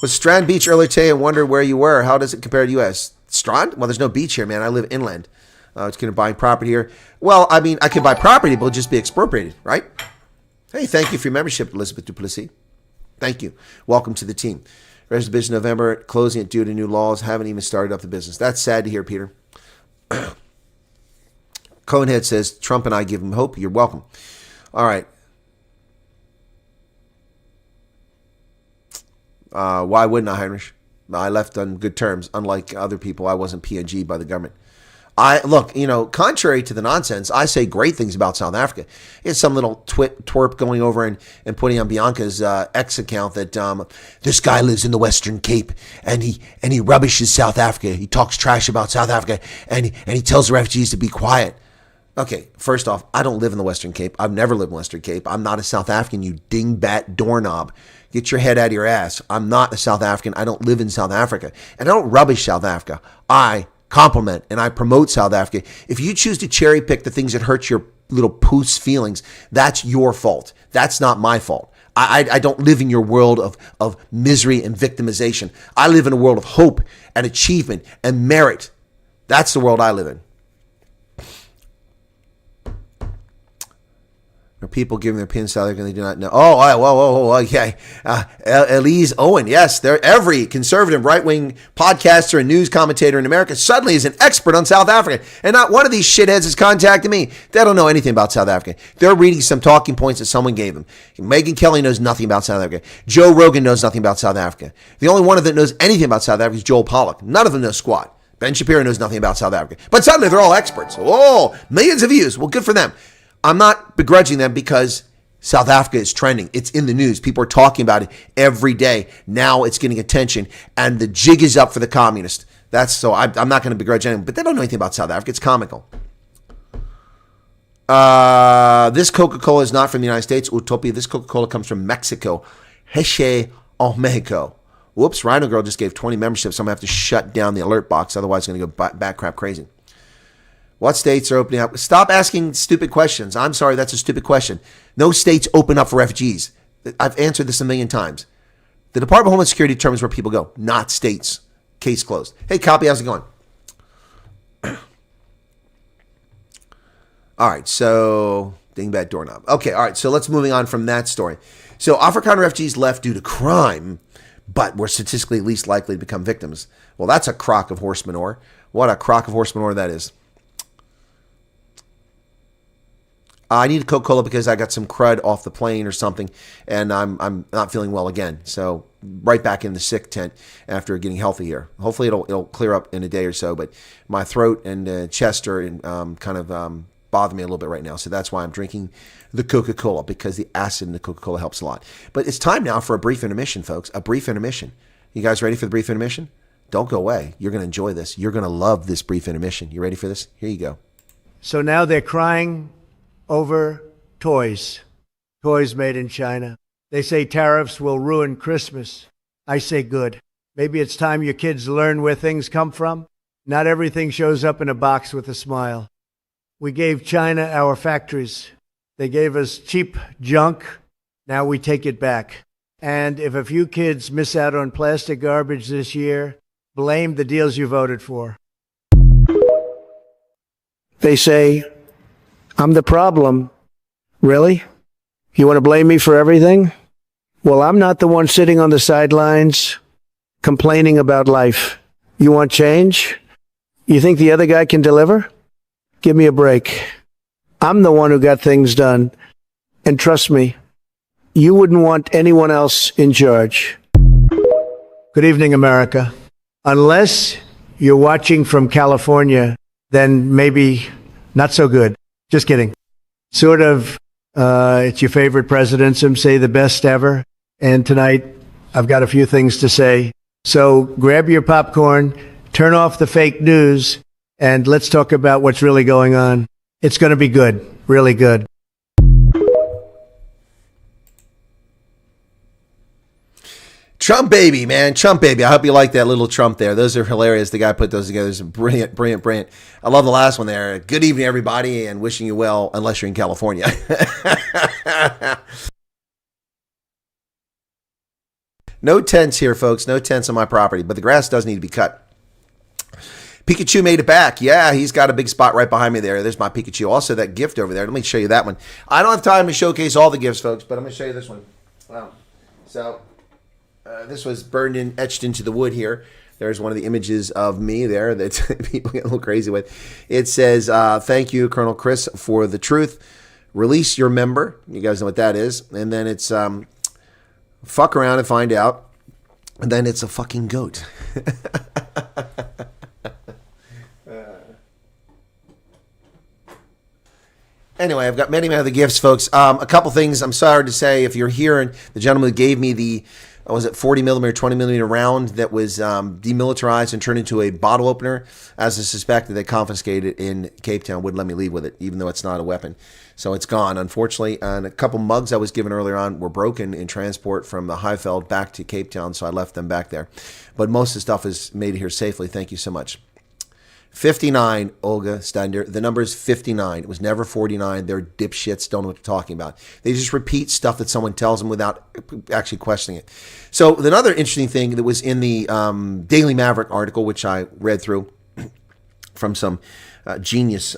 Was Strand Beach earlier today and wondered where you were. How does it compare to U.S.? Strand? Well, there's no beach here, man. I live inland. It's going to buy property here. Well, I mean, I could buy property, but it'll just be expropriated, right? Hey, thank you for your membership, Elizabeth Duplessis. Thank you. Welcome to the team. Registered business in November, closing it due to new laws. Haven't even started up the business. That's sad to hear, Peter. Conehead says, Trump and I give him hope. You're welcome. All right. Why wouldn't I, Heinrich? I left on good terms. Unlike other people, I wasn't PNG'd by the government. Look, contrary to the nonsense, I say great things about South Africa. It's some little twerp going over and putting on Bianca's X account that this guy lives in the Western Cape and he rubbishes South Africa. He talks trash about South Africa and he tells the refugees to be quiet. Okay, first off, I don't live in the Western Cape. I've never lived in the Western Cape. I'm not a South African, you dingbat doorknob. Get your head out of your ass. I'm not a South African. I don't live in South Africa. And I don't rubbish South Africa. I compliment and I promote South Africa. If you choose to cherry pick the things that hurt your little poos feelings, that's your fault. That's not my fault. I don't live in your world of misery and victimization. I live in a world of hope and achievement and merit. That's the world I live in. People giving their opinions South Africa and they do not know. Oh, whoa, okay. Elise Owen, yes, every conservative right-wing podcaster and news commentator in America suddenly is an expert on South Africa. And not one of these shitheads has contacted me. They don't know anything about South Africa. They're reading some talking points that someone gave them. Megyn Kelly knows nothing about South Africa. Joe Rogan knows nothing about South Africa. The only one of them that knows anything about South Africa is Joel Pollack. None of them know squat. Ben Shapiro knows nothing about South Africa. But suddenly they're all experts. Oh, millions of views. Well, good for them. I'm not begrudging them because South Africa is trending. It's in the news. People are talking about it every day. Now it's getting attention, and the jig is up for the communists. I'm not going to begrudge anyone, but they don't know anything about South Africa. It's comical. This Coca-Cola is not from the United States. Utopia. This Coca-Cola comes from Mexico. Heche en Mexico. Whoops, Rhino Girl just gave 20 memberships, so I'm going to have to shut down the alert box. Otherwise, it's going to go bat crap crazy. What states are opening up? Stop asking stupid questions. I'm sorry, that's a stupid question. No states open up for refugees. I've answered this a million times. The Department of Homeland Security determines where people go, not states. Case closed. Hey, Copy, how's it going? All right, so dingbat doorknob. Okay, all right, so let's moving on from that story. So African refugees left due to crime, but were statistically least likely to become victims. Well, that's a crock of horse manure. What a crock of horse manure that is. I need a Coca-Cola because I got some crud off the plane or something, and I'm not feeling well again. So right back in the sick tent after getting healthy here. Hopefully it'll clear up in a day or so. But my throat and chest are bother me a little bit right now. So that's why I'm drinking the Coca-Cola, because the acid in the Coca-Cola helps a lot. But it's time now for a brief intermission, folks. A brief intermission. You guys ready for the brief intermission? Don't go away. You're going to enjoy this. You're going to love this brief intermission. You ready for this? Here you go. So now they're crying over toys made in China. They say tariffs will ruin Christmas. I say good. Maybe it's time your kids learn where things come from. Not everything shows up in a box with a smile. We gave China our factories. They gave us cheap junk. Now we take it back. And if a few kids miss out on plastic garbage this year, blame the deals you voted for. They say, I'm the problem. Really? You want to blame me for everything? Well, I'm not the one sitting on the sidelines complaining about life. You want change? You think the other guy can deliver? Give me a break. I'm the one who got things done. And trust me, you wouldn't want anyone else in charge. Good evening, America. Unless you're watching from California, then maybe not so good. Just kidding. Sort of, it's your favorite president, some say the best ever. And tonight, I've got a few things to say. So grab your popcorn, turn off the fake news, and let's talk about what's really going on. It's going to be good, really good. Trump baby, man. Trump baby. I hope you like that little Trump there. Those are hilarious. The guy put those together. It's brilliant, brilliant, brilliant. I love the last one there. Good evening, everybody, and wishing you well, unless you're in California. No tents here, folks. No tents on my property, but the grass does need to be cut. Pikachu made it back. Yeah, he's got a big spot right behind me there. There's my Pikachu. Also, that gift over there. Let me show you that one. I don't have time to showcase all the gifts, folks, but I'm going to show you this one. Wow. So, this was burned in, etched into the wood here. There's one of the images of me there that people get a little crazy with. It says, thank you, Colonel Chris, for the truth. Release your member. You guys know what that is. And then it's fuck around and find out. And then it's a fucking goat. Anyway, I've got many other gifts, folks. A couple things. I'm sorry to say, if you're here, and the gentleman who gave me the, was it 40 millimeter, 20 millimeter round that was demilitarized and turned into a bottle opener, as I suspect that they confiscated in Cape Town, wouldn't let me leave with it, even though it's not a weapon. So it's gone, unfortunately. And a couple mugs I was given earlier on were broken in transport from the Highveld back to Cape Town, so I left them back there. But most of the stuff is made here safely. Thank you so much. 59, Olga Stender. The number is 59. It was never 49. They're dipshits, don't know what they're talking about. They just repeat stuff that someone tells them without actually questioning it. So another interesting thing that was in the Daily Maverick article, which I read through from some genius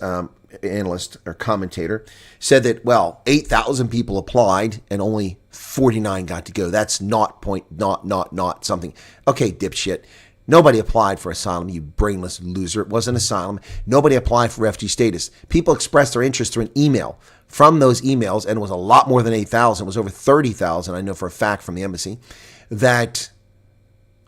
analyst or commentator, said that, well, 8,000 people applied and only 49 got to go. That's not something. Okay, dipshit. Nobody applied for asylum, you brainless loser. It wasn't asylum. Nobody applied for refugee status. People expressed their interest through an email. From those emails, and it was a lot more than 8,000, it was over 30,000, I know for a fact from the embassy, that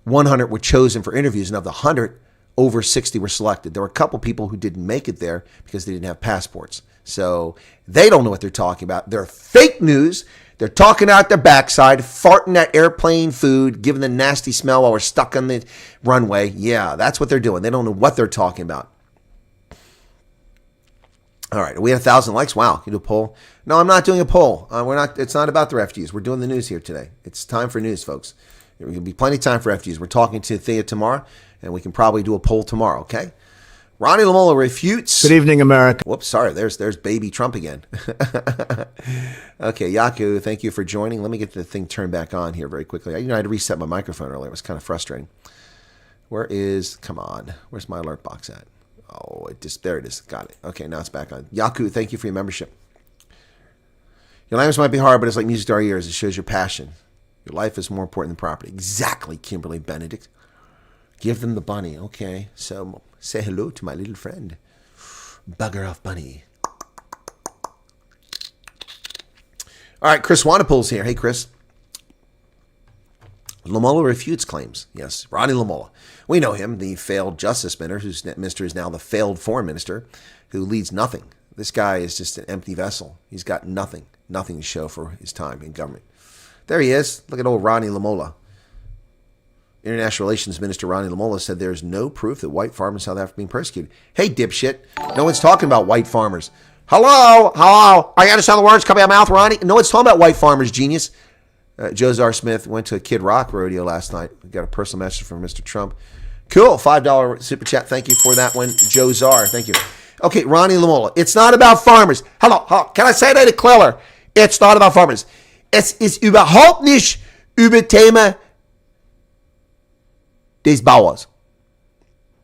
100 were chosen for interviews, and of the 100, over 60 were selected. There were a couple people who didn't make it there because they didn't have passports. So they don't know what they're talking about. They're fake news. They're talking out their backside, farting that airplane food, giving the nasty smell while we're stuck on the runway. Yeah, that's what they're doing. They don't know what they're talking about. All right, we had 1,000 likes. Wow, you do a poll? No, I'm not doing a poll. We're not. It's not about the refugees. We're doing the news here today. It's time for news, folks. There will be plenty of time for refugees. We're talking to Thea tomorrow, and we can probably do a poll tomorrow. Okay. Ronnie Lamola refutes. Good evening, America. Whoops, sorry. There's baby Trump again. Okay, Yaku, thank you for joining. Let me get the thing turned back on here very quickly. I had to reset my microphone earlier. It was kind of frustrating. Come on. Where's my alert box at? Oh, there it is. Got it. Okay, now it's back on. Yaku, thank you for your membership. Your language might be hard, but it's like music to our ears. It shows your passion. Your life is more important than property. Exactly, Kimberly Benedict. Give them the bunny. Okay, so say hello to my little friend. Bugger off, bunny. All right, Chris Wannapol's here. Hey, Chris. Lamola refutes claims. Yes, Ronnie Lamola. We know him, the failed justice minister, is now the failed foreign minister who leads nothing. This guy is just an empty vessel. He's got nothing to show for his time in government. There he is. Look at old Ronnie Lamola. International Relations Minister Ronnie Lamola said there's no proof that white farmers in South Africa are being persecuted. Hey, dipshit. No one's talking about white farmers. Hello. I understand the words coming out of my mouth, Ronnie. No one's talking about white farmers, genius. Josar Smith went to a Kid Rock rodeo last night. We got a personal message from Mr. Trump. Cool. $5 super chat. Thank you for that one, Josar. Thank you. Okay, Ronnie Lamola. It's not about farmers. Hello. Can I say that clearer? It's not about farmers. Es ist überhaupt nicht über Thema des Bauers.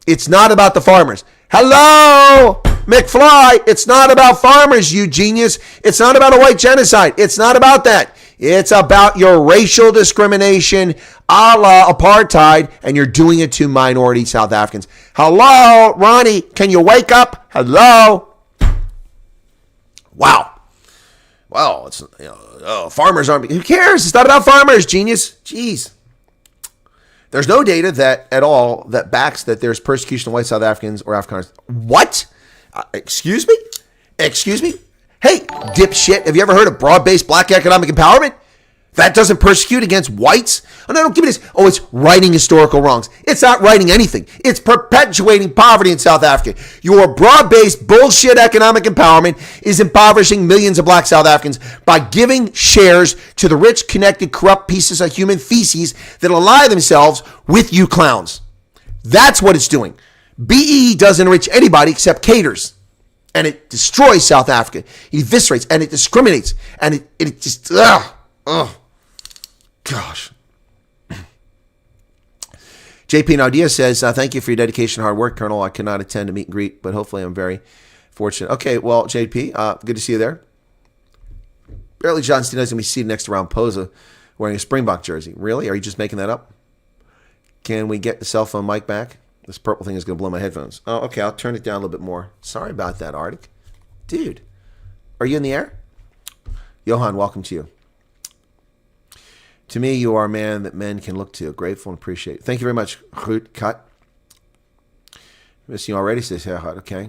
It's not about the farmers. Hello, McFly. It's not about farmers, you genius. It's not about a white genocide. It's not about that. It's about your racial discrimination a la apartheid, and you're doing it to minority South Africans. Hello, Ronnie. Can you wake up? Hello. Wow. Well, it's farmers aren't. Who cares? It's not about farmers, genius. Jeez. There's no data that at all that backs that there's persecution of white South Africans or Afrikaners. What? Excuse me? Hey, dipshit, have you ever heard of broad-based black economic empowerment? That doesn't persecute against whites? Oh, no, don't give me this. Oh, it's righting historical wrongs. It's not righting anything. It's perpetuating poverty in South Africa. Your broad-based bullshit economic empowerment is impoverishing millions of black South Africans by giving shares to the rich, connected, corrupt pieces of human feces that ally themselves with you clowns. That's what it's doing. BEE doesn't enrich anybody except caters. And it destroys South Africa. It eviscerates and it discriminates. And it just, gosh. JP Naudia says, thank you for your dedication and hard work, Colonel. I cannot attend a meet and greet, but hopefully I'm very fortunate. Okay, well, JP, good to see you there. Apparently John Steenhuisen is going to be seated next to Ramposa wearing a Springbok jersey. Really? Are you just making that up? Can we get the cell phone mic back? This purple thing is going to blow my headphones. Oh, okay, I'll turn it down a little bit more. Sorry about that, Arctic. Dude, are you in the air? Johan, welcome to you. To me, you are a man that men can look to. Grateful and appreciate. Thank you very much, Ruud Cut. Missing you already, says Herhut. Okay.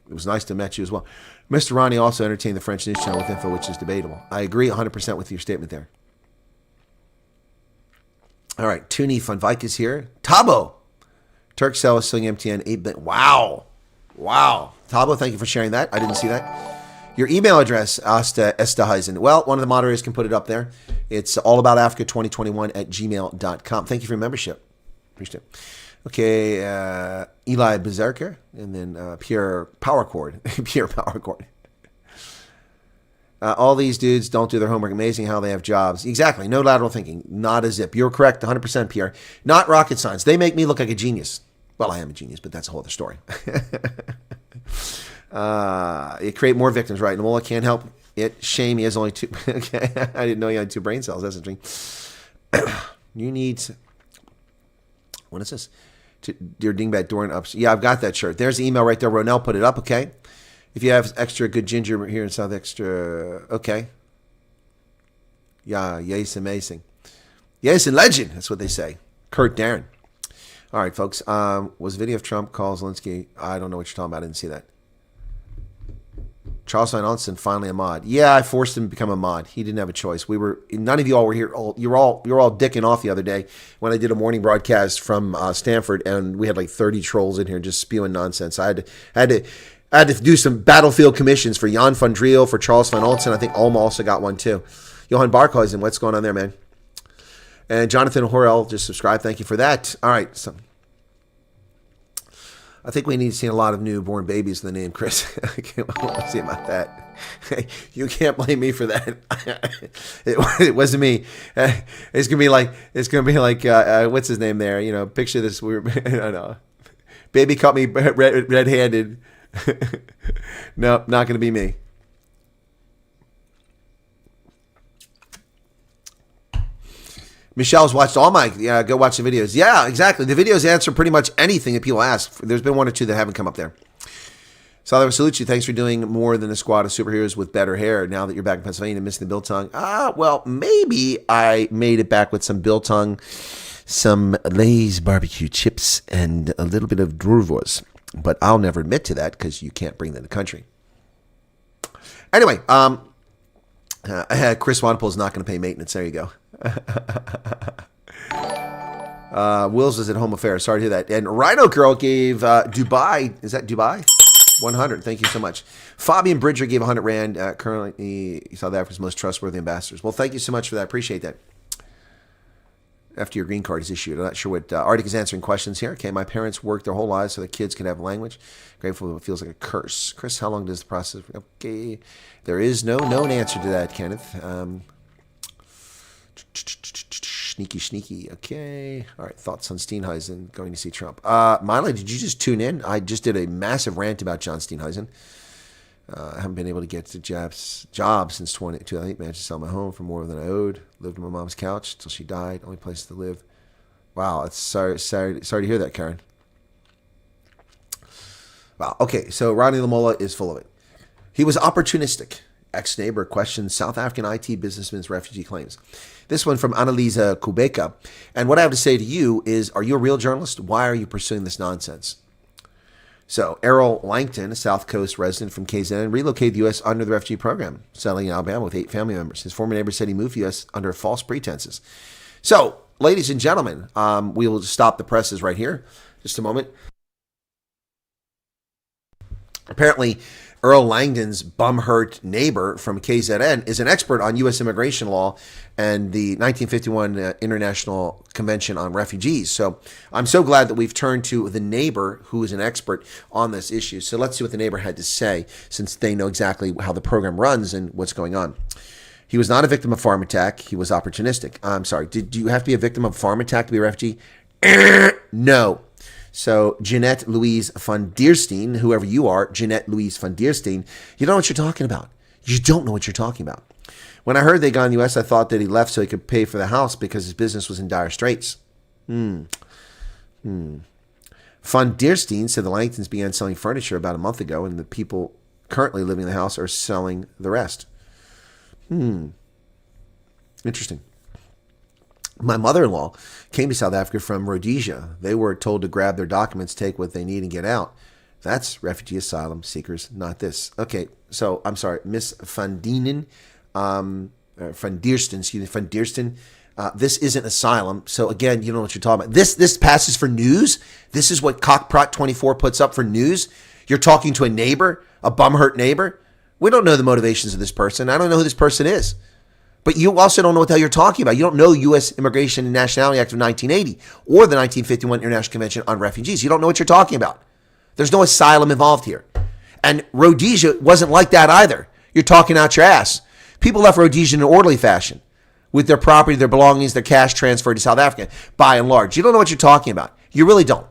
It was nice to meet you as well. Mr. Ronnie also entertained the French news channel with info which is debatable. I agree 100% with your statement there. All right. Tuni van Vijk is here. Tabo. Turkcell is selling MTN 8-bit. Wow. Wow. Tabo, thank you for sharing that. I didn't see that. Your email address, Asta Estaheisen. Well, one of the moderators can put it up there. It's allaboutafrica2021@gmail.com. Thank you for your membership. Appreciate it. Okay, Eli Berserker, and then Pierre Powercord. Pierre Powercord. All these dudes don't do their homework. Amazing how they have jobs. Exactly. No lateral thinking. Not a zip. You're correct, 100%, Pierre. Not rocket science. They make me look like a genius. Well, I am a genius, but that's a whole other story. You create more victims, right? Namola can't help it. Shame he has only 2. Okay, I didn't know he had 2 brain cells. That's interesting. You need. What is this? Dear Dingbat Doran Ups. Yeah, I've got that shirt. There's the email right there. Ronell put it up. Okay. If you have extra good ginger here in South Extra, okay. Yeah, yes, amazing. Yes, and legend. That's what they say. Kurt Darren. All right, folks. Was a video of Trump calls Zelensky. I don't know what you're talking about. I didn't see that. Charles Van Onsen, finally a mod. Yeah, I forced him to become a mod. He didn't have a choice. None of you all were here. You were all dicking off the other day when I did a morning broadcast from Stanford, and we had like 30 trolls in here just spewing nonsense. I had to do some battlefield commissions for Jan van Driel, for Charles Van Onsen. I think Alma also got one too. Johan Barkhuizen, what's going on there, man? And Jonathan Horrell just subscribed. Thank you for that. All right, so I think we need to see a lot of newborn babies in the name, Chris. I want to see about that. You can't blame me for that. It wasn't me. It's gonna be like what's his name there? You know, picture this. I don't know. Baby caught me red-handed. No, not gonna be me. Michelle's watched all my, go watch the videos. Yeah, exactly. The videos answer pretty much anything that people ask. There's been 1 or 2 that haven't come up there. Salvador Salucci, thanks for doing more than a squad of superheroes with better hair now that you're back in Pennsylvania and missing the biltong. Well, maybe I made it back with some biltong, some Lay's barbecue chips, and a little bit of Druvos. But I'll never admit to that because you can't bring that to the country. Anyway, Chris Wanpool is not going to pay maintenance. There you go. Wills is at Home Affairs. Sorry to hear that. And Rhino Girl gave Dubai. Is that Dubai? 100. Thank you so much. Fabian Bridger gave 100 Rand. Currently South Africa's most trustworthy ambassadors. Well, thank you so much for that. Appreciate that. After your green card is issued. I'm not sure what Arctic is answering questions here. Okay, my parents worked their whole lives so the kids can have language. Grateful it feels like a curse. Chris, how long does the process... Okay, there is no known answer to that, Kenneth. Sneaky. Okay. All right. Thoughts on Steenhuisen going to see Trump. Miley, did you just tune in? I just did a massive rant about John Steenhuisen. I haven't been able to get to jobs since 2008. Managed to sell my home for more than I owed. Lived on my mom's couch until she died. Only place to live. Wow. It's sorry to hear that, Karen. Wow. Okay. So Rodney Lamola is full of it. He was opportunistic. Ex-neighbor questions South African IT businessman's refugee claims. This one from Annalisa Kubeka. And what I have to say to you is, are you a real journalist? Why are you pursuing this nonsense? So Errol Langton, a South Coast resident from KZN, relocated the U.S. under the refugee program, settling in Alabama with 8 family members. His former neighbor said he moved to the U.S. under false pretenses. So, ladies and gentlemen, we will stop the presses right here. Just a moment. Apparently, Earl Langdon's bum-hurt neighbor from KZN is an expert on U.S. immigration law and the 1951 International Convention on Refugees. So I'm so glad that we've turned to the neighbor who is an expert on this issue. So let's see what the neighbor had to say, since they know exactly how the program runs and what's going on. He was not a victim of farm attack. He was opportunistic. I'm sorry. Did you have to be a victim of farm attack to be a refugee? No. So Jeanette Louise van Dierstein, whoever you are, Jeanette Louise van Dierstein, you don't know what you're talking about. You don't know what you're talking about. When I heard they got in the U.S., I thought that he left so he could pay for the house because his business was in dire straits. Van Dierstein said the Langtons began selling furniture about a month ago, and the people currently living in the house are selling the rest. Interesting. My mother-in-law came to South Africa from Rhodesia. They were told to grab their documents, take what they need, and get out. That's refugee asylum seekers, not this. Okay, so I'm sorry, Miss Van Diersten, Van Diersten. This isn't asylum. So again, you don't know what you're talking about. This passes for news. This is what Cockprot24 puts up for news. You're talking to a neighbor, a bumhurt neighbor. We don't know the motivations of this person. I don't know who this person is. But you also don't know what the hell you're talking about. You don't know U.S. Immigration and Nationality Act of 1980 or the 1951 International Convention on Refugees. You don't know what you're talking about. There's no asylum involved here. And Rhodesia wasn't like that either. You're talking out your ass. People left Rhodesia in an orderly fashion with their property, their belongings, their cash transferred to South Africa, by and large. You don't know what you're talking about. You really don't.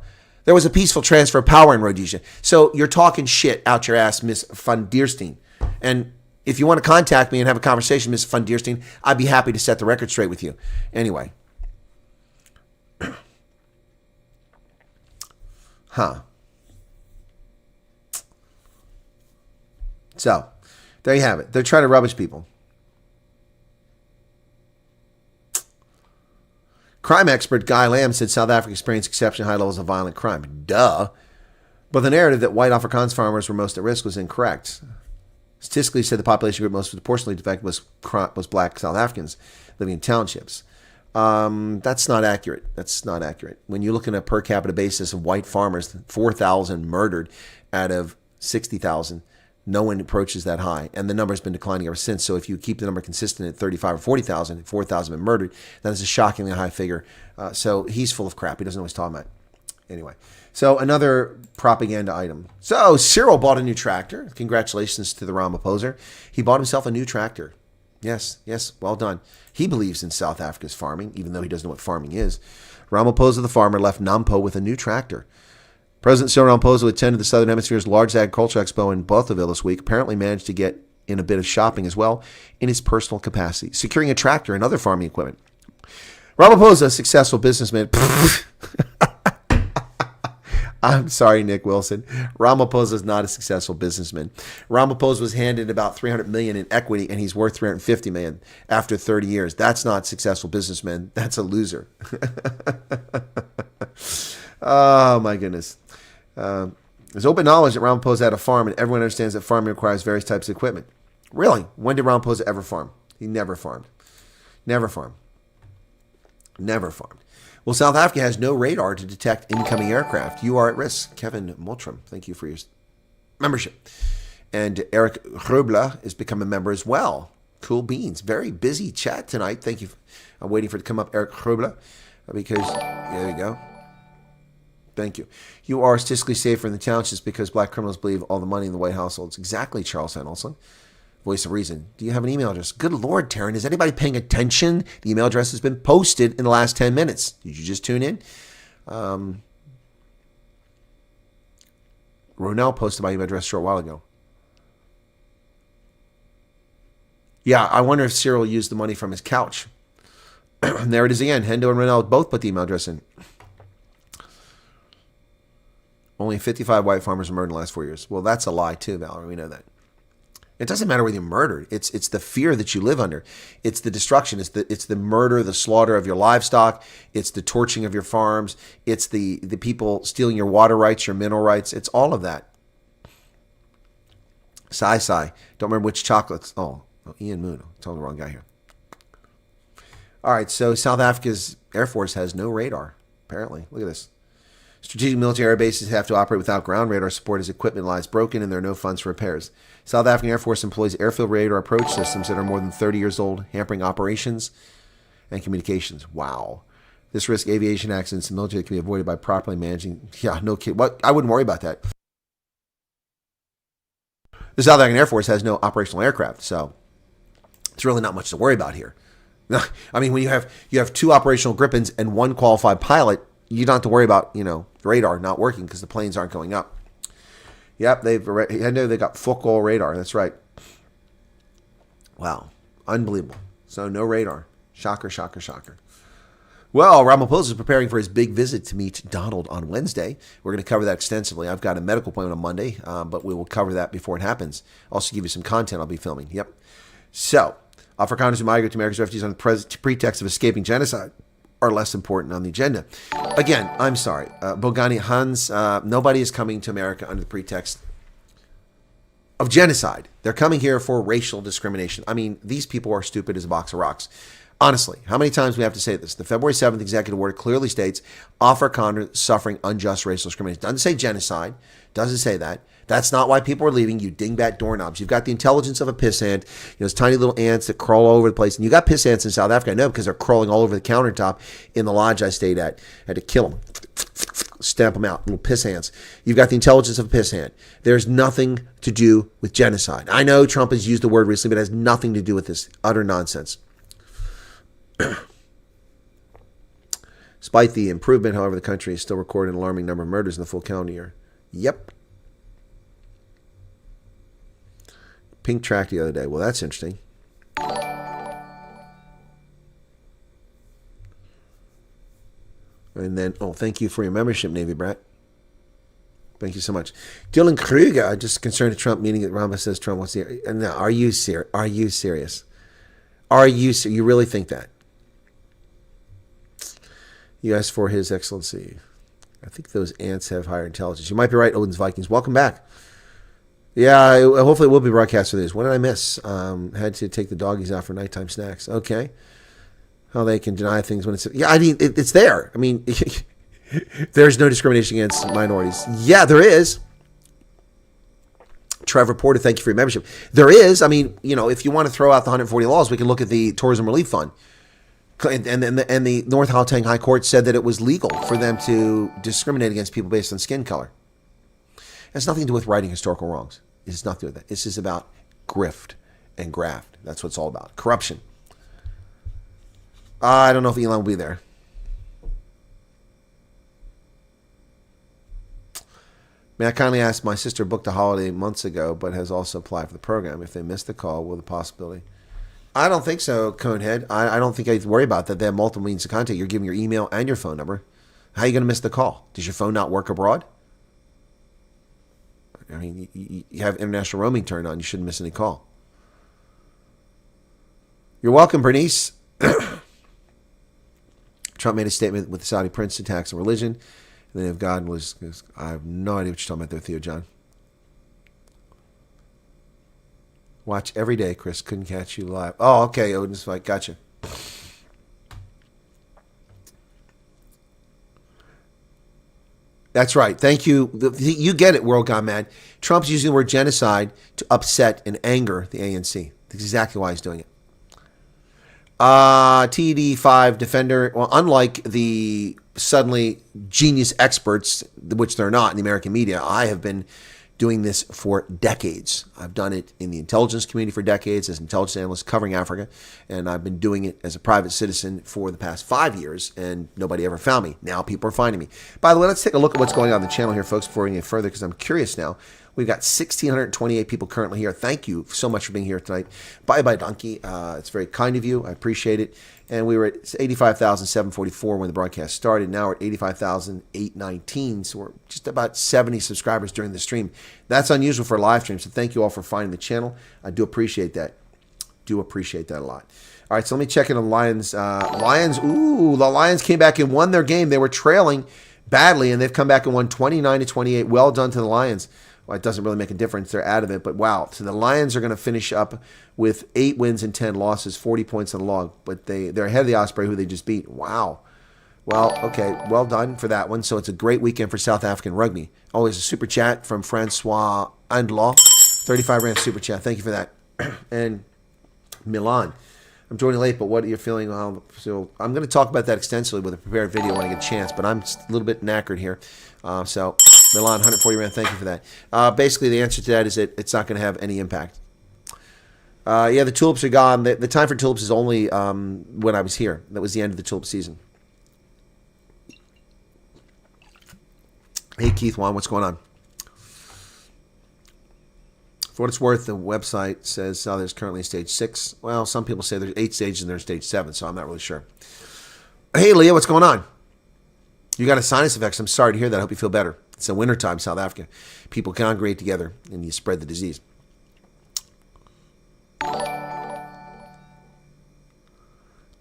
There was a peaceful transfer of power in Rhodesia. So you're talking shit out your ass, Miss Van Dierstein. And if you want to contact me and have a conversation, Ms. Van Dierstein, I'd be happy to set the record straight with you. Anyway. So, there you have it. They're trying to rubbish people. Crime expert Guy Lamb said South Africa experienced exceptionally high levels of violent crime. Duh. But the narrative that white Afrikaans farmers were most at risk was incorrect. Statistically, said the population group most disproportionately affected was black South Africans living in townships. That's not accurate. That's not accurate. When you look at a per capita basis of white farmers, 4,000 murdered out of 60,000, no one approaches that high. And the number has been declining ever since. So if you keep the number consistent at 35 or 40,000, 4,000 been murdered, that is a shockingly high figure. So he's full of crap. He doesn't know what he's talking about. Anyway, so another propaganda item. So Cyril bought a new tractor. Congratulations to the Ramaphosa. He bought himself a new tractor. Yes, well done. He believes in South Africa's farming, even though he doesn't know what farming is. Ramaphosa, the farmer, left Nampo with a new tractor. President Cyril Ramaphosa attended the Southern Hemisphere's largest agricultural expo in Bothaville this week. Apparently managed to get in a bit of shopping as well in his personal capacity, securing a tractor and other farming equipment. Ramaphosa, a successful businessman. I'm sorry, Nick Wilson. Ramaphosa is not a successful businessman. Ramaphosa was handed about $300 million in equity, and he's worth $350 million after 30 years. That's not successful businessman. That's a loser. Oh, my goodness. There's open knowledge that Ramaphosa had a farm, and everyone understands that farming requires various types of equipment. Really? When did Ramaphosa ever farm? He never farmed. Never farmed. Never farmed. Well, South Africa has no radar to detect incoming aircraft. You are at risk. Kevin Mottram, thank you for your membership. And Eric Grubler has become a member as well. Cool beans. Very busy chat tonight. Thank you. I'm waiting for it to come up, Eric Grubler, because there you go. Thank you. You are statistically safer in the townships because black criminals believe all the money in the white households. Exactly, Charles Hendelson. Voice of Reason. Do you have an email address? Good Lord, Taryn. Is anybody paying attention? The email address has been posted in the last 10 minutes. Did you just tune in? Ronell posted my email address a short while ago. Yeah, I wonder if Cyril used the money from his couch. And there it is again. Hendo and Ronell both put the email address in. Only 55 white farmers were murdered in the last 4 years. Well, that's a lie too, Valerie. We know that. It doesn't matter whether you're murdered. It's the fear that you live under. It's the destruction. It's the murder, the slaughter of your livestock. It's the torching of your farms. It's the people stealing your water rights, your mineral rights. It's all of that. Sai. Don't remember which chocolates. Oh, Ian Moon. I'm telling the wrong guy here. All right, so South Africa's Air Force has no radar, apparently. Look at this. Strategic military air bases have to operate without ground radar support as equipment lies broken and there are no funds for repairs. South African Air Force employs airfield radar approach systems that are more than 30 years old, hampering operations and communications. Wow. This risks aviation accidents and military can be avoided by properly managing. Yeah, no kid. What? I wouldn't worry about that. The South African Air Force has no operational aircraft, so it's really not much to worry about here. I mean, when you have two operational Gripens and one qualified pilot, you don't have to worry about, radar not working because the planes aren't going up. Yep, I know they got full radar. That's right. Wow. Unbelievable. So no radar. Shocker, shocker, shocker. Well, Ramaphosa is preparing for his big visit to meet Donald on Wednesday. We're going to cover that extensively. I've got a medical appointment on Monday, but we will cover that before it happens. Also give you some content I'll be filming. Yep. So, Afrikaners who migrate to America as refugees on the pretext of escaping genocide are less important on the agenda. Again, I'm sorry. Bogani Hans, nobody is coming to America under the pretext of genocide. They're coming here for racial discrimination. I mean, these people are stupid as a box of rocks. Honestly, how many times do we have to say this? The February 7th executive order clearly states Afrikaners suffering unjust racial discrimination. Doesn't say genocide. Doesn't say that. That's not why people are leaving, you dingbat doorknobs. You've got the intelligence of a piss ant, those tiny little ants that crawl all over the place. And you got piss ants in South Africa, I know, because they're crawling all over the countertop in the lodge I stayed at. I had to kill them, stamp them out, little piss ants. You've got the intelligence of a piss ant. There's nothing to do with genocide. I know Trump has used the word recently, but it has nothing to do with this. Utter nonsense. Despite the improvement, however, the country is still recording an alarming number of murders in the full calendar year. Yep. Pink track the other day. Well, that's interesting. And then, thank you for your membership, Navy Brat. Thank you so much. Dylan Kruger, just concerned at Trump meeting at Rama says Trump wants to. No, are you serious? Are you serious? You really think that? You asked for His Excellency. I think those ants have higher intelligence. You might be right, Odin's Vikings. Welcome back. Yeah, hopefully it will be broadcast for this. What did I miss? Had to take the doggies out for nighttime snacks. Okay. How they can deny things when it's... Yeah, I mean, it's there. I mean, there's no discrimination against minorities. Yeah, there is. Trevor Porter, thank you for your membership. There is. I mean, if you want to throw out the 140 laws, we can look at the Tourism Relief Fund. And the North Gauteng High Court said that it was legal for them to discriminate against people based on skin color. It has nothing to do with righting historical wrongs. It's nothing to do with that. This is about grift and graft. That's what it's all about. Corruption. I don't know if Elon will be there. May I kindly ask, my sister booked a holiday months ago, but has also applied for the program. If they miss the call, will the possibility? I don't think so, Conehead. I don't think I have to worry about that. They have multiple means of contact. You're giving your email and your phone number. How are you going to miss the call? Does your phone not work abroad? I mean, you have international roaming turned on. You shouldn't miss any call. You're welcome, Bernice. Trump made a statement with the Saudi prince attacks on religion. And then if God was... I have no idea what you're talking about there, Theo John. Watch every day, Chris. Couldn't catch you live. Oh, okay, Odin's Fight. Gotcha. That's right. Thank you. You get it, World Gone Mad. Trump's using the word genocide to upset and anger the ANC. That's exactly why he's doing it. TD5 Defender. Well, unlike the suddenly genius experts, which they're not in the American media, I have been doing this for decades. I've done it in the intelligence community for decades as an intelligence analyst covering Africa, and I've been doing it as a private citizen for the past 5 years, and nobody ever found me. Now people are finding me. By the way, let's take a look at what's going on the channel here, folks, before we get further, because I'm curious now. We've got 1,628 people currently here. Thank you so much for being here tonight. Bye-bye, Donkey. It's very kind of you. I appreciate it. And we were at 85,744 when the broadcast started. Now we're at 85,819. So we're just about 70 subscribers during the stream. That's unusual for a live stream. So thank you all for finding the channel. I do appreciate that. Do appreciate that a lot. All right, so let me check in on the Lions. Ooh, the Lions came back and won their game. They were trailing badly, and they've come back and won 29-28. Well done to the Lions. Well, it doesn't really make a difference. They're out of it. But wow. So the Lions are going to finish up with 8 wins and 10 losses, 40 points on the log. But they're ahead of the Osprey, who they just beat. Wow. Well, okay. Well done for that one. So it's a great weekend for South African rugby. Oh, there's a super chat from Francois Andlaw. 35 rand super chat. Thank you for that. And Milan. I'm joining late, but what are you feeling? So I'm going to talk about that extensively with a prepared video when I get a chance, but I'm a little bit knackered here. So Milan, 140 rand, thank you for that. Basically, the answer to that is that it's not going to have any impact. Yeah, the tulips are gone. The time for tulips is only when I was here. That was the end of the tulip season. Hey, Keith Wan, what's going on? For what it's worth, the website says there's currently stage 6. Well, some people say there's 8 stages and there's stage 7, so I'm not really sure. Hey, Leah, what's going on? You got a sinus infection. I'm sorry to hear that. I hope you feel better. It's the wintertime, South Africa. People congregate together and you spread the disease.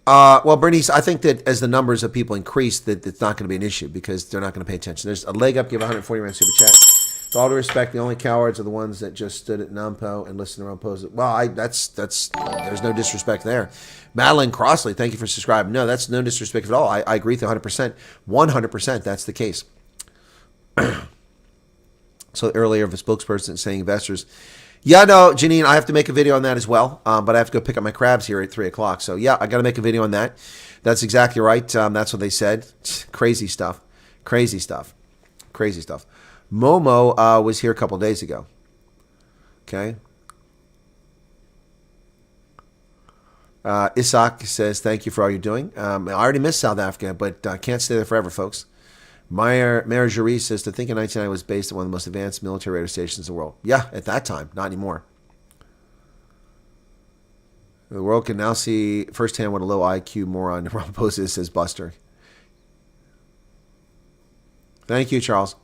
Well, Bernice, I think that as the numbers of people increase, that it's not going to be an issue because they're not going to pay attention. There's a leg up, give 140 rand super chat. With all due respect, the only cowards are the ones that just stood at Nampo and listened to their own poses. Well, that's there's no disrespect there. Madeline Crossley, thank you for subscribing. No, that's no disrespect at all. I agree with you 100%. 100%, that's the case. So earlier, of a spokesperson saying investors. Yeah, no, Janine, I have to make a video on that as well, but I have to go pick up my crabs here at 3 o'clock. So, yeah, I got to make a video on that. That's exactly right. That's what they said. Crazy stuff. Crazy stuff. Crazy stuff. Momo was here a couple days ago. Okay. Isaac says, thank you for all you're doing. I already missed South Africa, but can't stay there forever, folks. Mayor Jury says, to think in 1990 was based on one of the most advanced military radar stations in the world. Yeah, at that time, not anymore. The world can now see firsthand what a low IQ moron Ramaphosa is, says Buster. Thank you, Charles.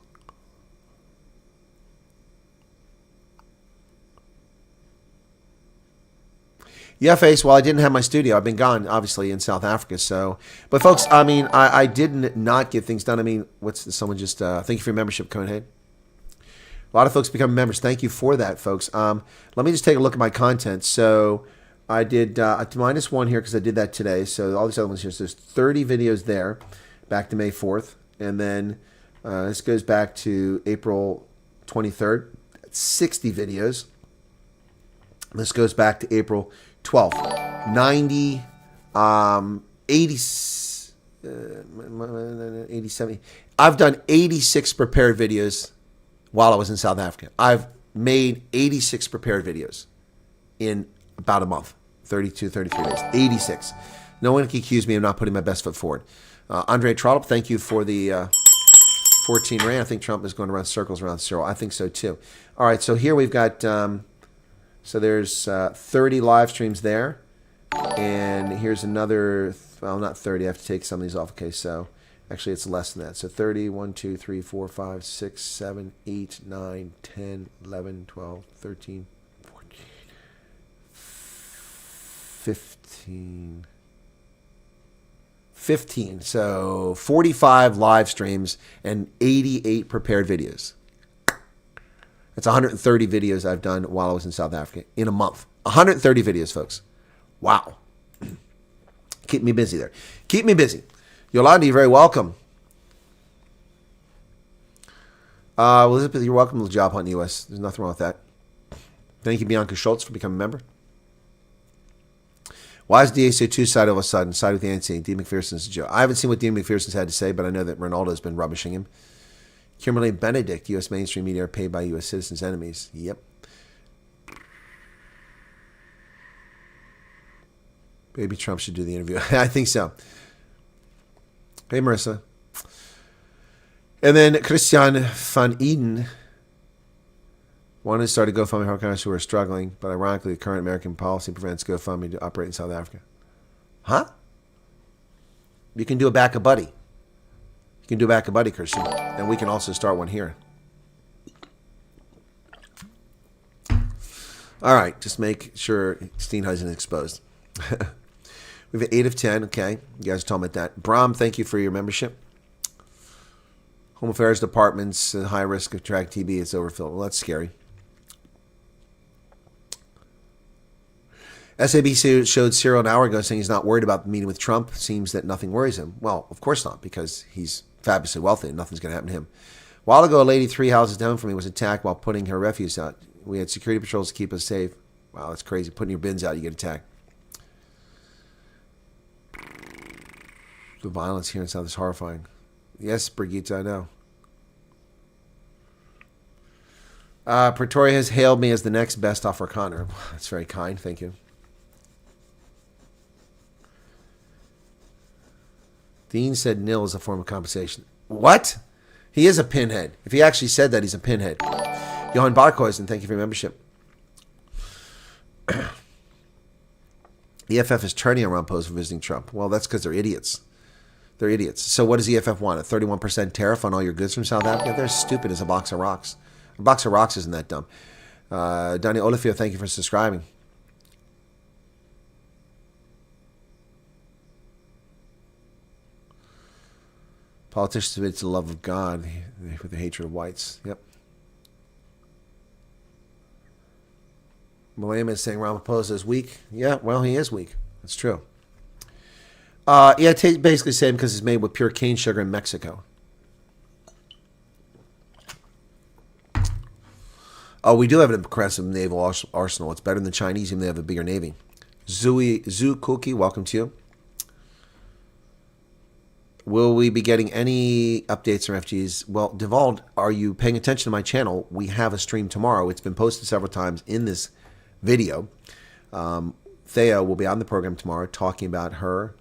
Yeah, Face, well, I didn't have my studio. I've been gone, obviously, in South Africa. So, but folks, I mean, I didn't not get things done. I mean, someone just, thank you for your membership, Conehead. A lot of folks become members. Thank you for that, folks. Let me just take a look at my content. So I did -1 here because I did that today. So all these other ones here. So there's 30 videos there, back to May 4th. And then this goes back to April 23rd. That's 60 videos. This goes back to April 12th. 90, 80, 87. I've done 86 prepared videos while I was in South Africa. I've made 86 prepared videos in about a month, 32, 33 days, 86. No one can accuse me of not putting my best foot forward. Andre Trollop, thank you for the 14 rand. I think Trump is going to run circles around Cyril. I think so too. All right, so here we've got, so there's 30 live streams there. And here's another, well, not 30. I have to take some of these off. Okay, so actually it's less than that. So 30, 1, 2, 3, 4, 5, 6, 7, 8, 9, 10, 11, 12, 13, 14, 15. 15. So 45 live streams and 88 prepared videos. That's 130 videos I've done while I was in South Africa in a month. 130 videos, folks. Wow. Keep me busy there. Keep me busy. Yolanda, you're very welcome. Elizabeth, you're welcome to the Job Hunt US. There's nothing wrong with that. Thank you, Bianca Schultz, for becoming a member. Why is DA so two-sided all of a sudden? Side with the ANC. Dean McPherson's a joke. I haven't seen what Dean McPherson's had to say, but I know that Ronaldo's been rubbishing him. Kimberly Benedict, U.S. mainstream media are paid by U.S. citizens' enemies. Yep. Maybe Trump should do the interview. I think so. Hey, Marissa. And then Christian van Eden wanted to start a GoFundMe for countries who are struggling, but ironically, the current American policy prevents GoFundMe to operate in South Africa. Huh? You can do a back a buddy. You can do a back a buddy, Christian. And we can also start one here. All right, just make sure Steenhuisen is exposed. We have 8 of 10. Okay, you guys are talking about that. Bram, thank you for your membership. Home Affairs Department's high risk of track TB. It's overfilled. Well, that's scary. SABC showed Cyril an hour ago saying he's not worried about the meeting with Trump. Seems that nothing worries him. Well, of course not, because he's fabulously wealthy and nothing's going to happen to him. A while ago, a lady 3 houses down from me was attacked while putting her refuse out. We had security patrols to keep us safe. Wow, that's crazy. Putting your bins out, you get attacked. The violence here in South is horrifying. Yes, Brigitte, I know. Pretoria has hailed me as the next best Afrikaner. That's very kind. Thank you. Dean said nil is a form of compensation. What? He is a pinhead. If he actually said that, he's a pinhead. Johan Barkhuizen, thank you for your membership. EFF is turning around posts for visiting Trump. Well, that's because they're idiots. They're idiots. So what does EFF want? A 31% tariff on all your goods from South Africa? They're stupid as a box of rocks. A box of rocks isn't that dumb. Donnie Olivier, thank you for subscribing. Politicians submit to the love of God with the hatred of whites. Yep. Millennium is saying Ramaphosa is weak. Yeah, well, he is weak. That's true. Yeah, basically same because it's made with pure cane sugar in Mexico. Oh, we do have an impressive naval arsenal. It's better than the Chinese, even though they have a bigger navy. Zoo Cookie, welcome to you. Will we be getting any updates from FGs? Well, Devald, are you paying attention to my channel? We have a stream tomorrow. It's been posted several times in this video. Thea will be on the program tomorrow talking about her.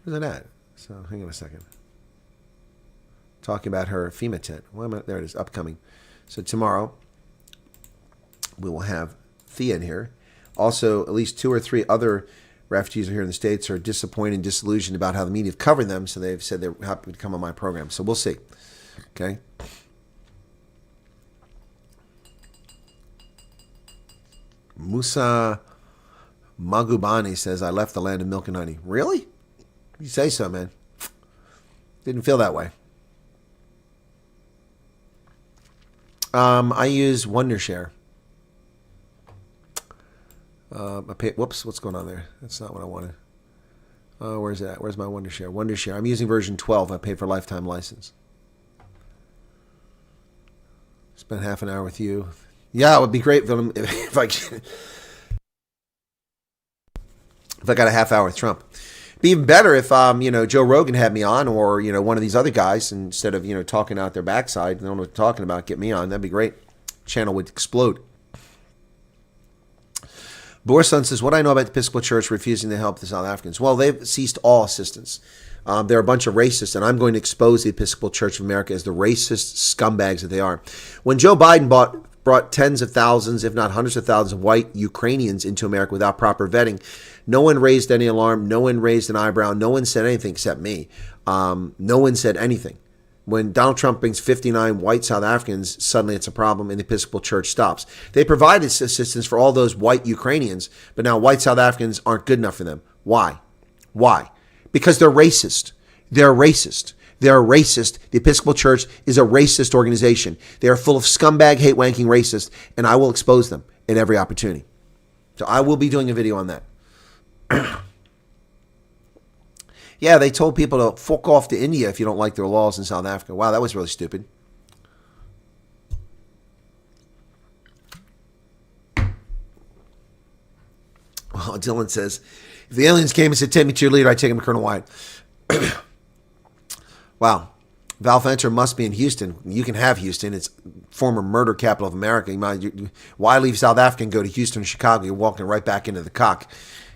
Where's it at? So hang on a second. Talking about her FEMA tent. Well, there it is, upcoming. So tomorrow we will have Thea in here. Also, at least 2 or 3 other refugees here in the States are disappointed and disillusioned about how the media have covered them, so they've said they're happy to come on my program. So we'll see. Okay. Musa Magubani says, I left the land of milk and honey. Really? You say so, man. Didn't feel that way. I use Wondershare. Whoops, what's going on there? That's not what I wanted. Where's that? Where's my Wondershare? Wondershare. I'm using version 12. I paid for a lifetime license. Spend half an hour with you. Yeah, it would be great if I got a half hour with Trump. It'd be even better if Joe Rogan had me on, or one of these other guys, instead of talking out their backside. They don't know what they're talking about. Get me on. That'd be great. Channel would explode. Borson says, what I know about the Episcopal Church refusing to help the South Africans. Well, they've ceased all assistance. They're a bunch of racists, and I'm going to expose the Episcopal Church of America as the racist scumbags that they are. When Joe Biden brought tens of thousands, if not hundreds of thousands of white Ukrainians into America without proper vetting, no one raised any alarm. No one raised an eyebrow. No one said anything except me. No one said anything. When Donald Trump brings 59 white South Africans, suddenly it's a problem and the Episcopal Church stops. They provided assistance for all those white Ukrainians, but now white South Africans aren't good enough for them. Why? Why? Because they're racist. They're racist. They're racist. The Episcopal Church is a racist organization. They are full of scumbag, hate-wanking racists, and I will expose them at every opportunity. So I will be doing a video on that. Yeah, they told people to fuck off to India if you don't like their laws in South Africa. Wow, that was really stupid. Well, Dylan says, if the aliens came and said, take me to your leader, I'd take him to Colonel Wyatt. Wow. Val Fenter must be in Houston. You can have Houston. It's former murder capital of America. Why leave South Africa and go to Houston or Chicago? You're walking right back into the cock.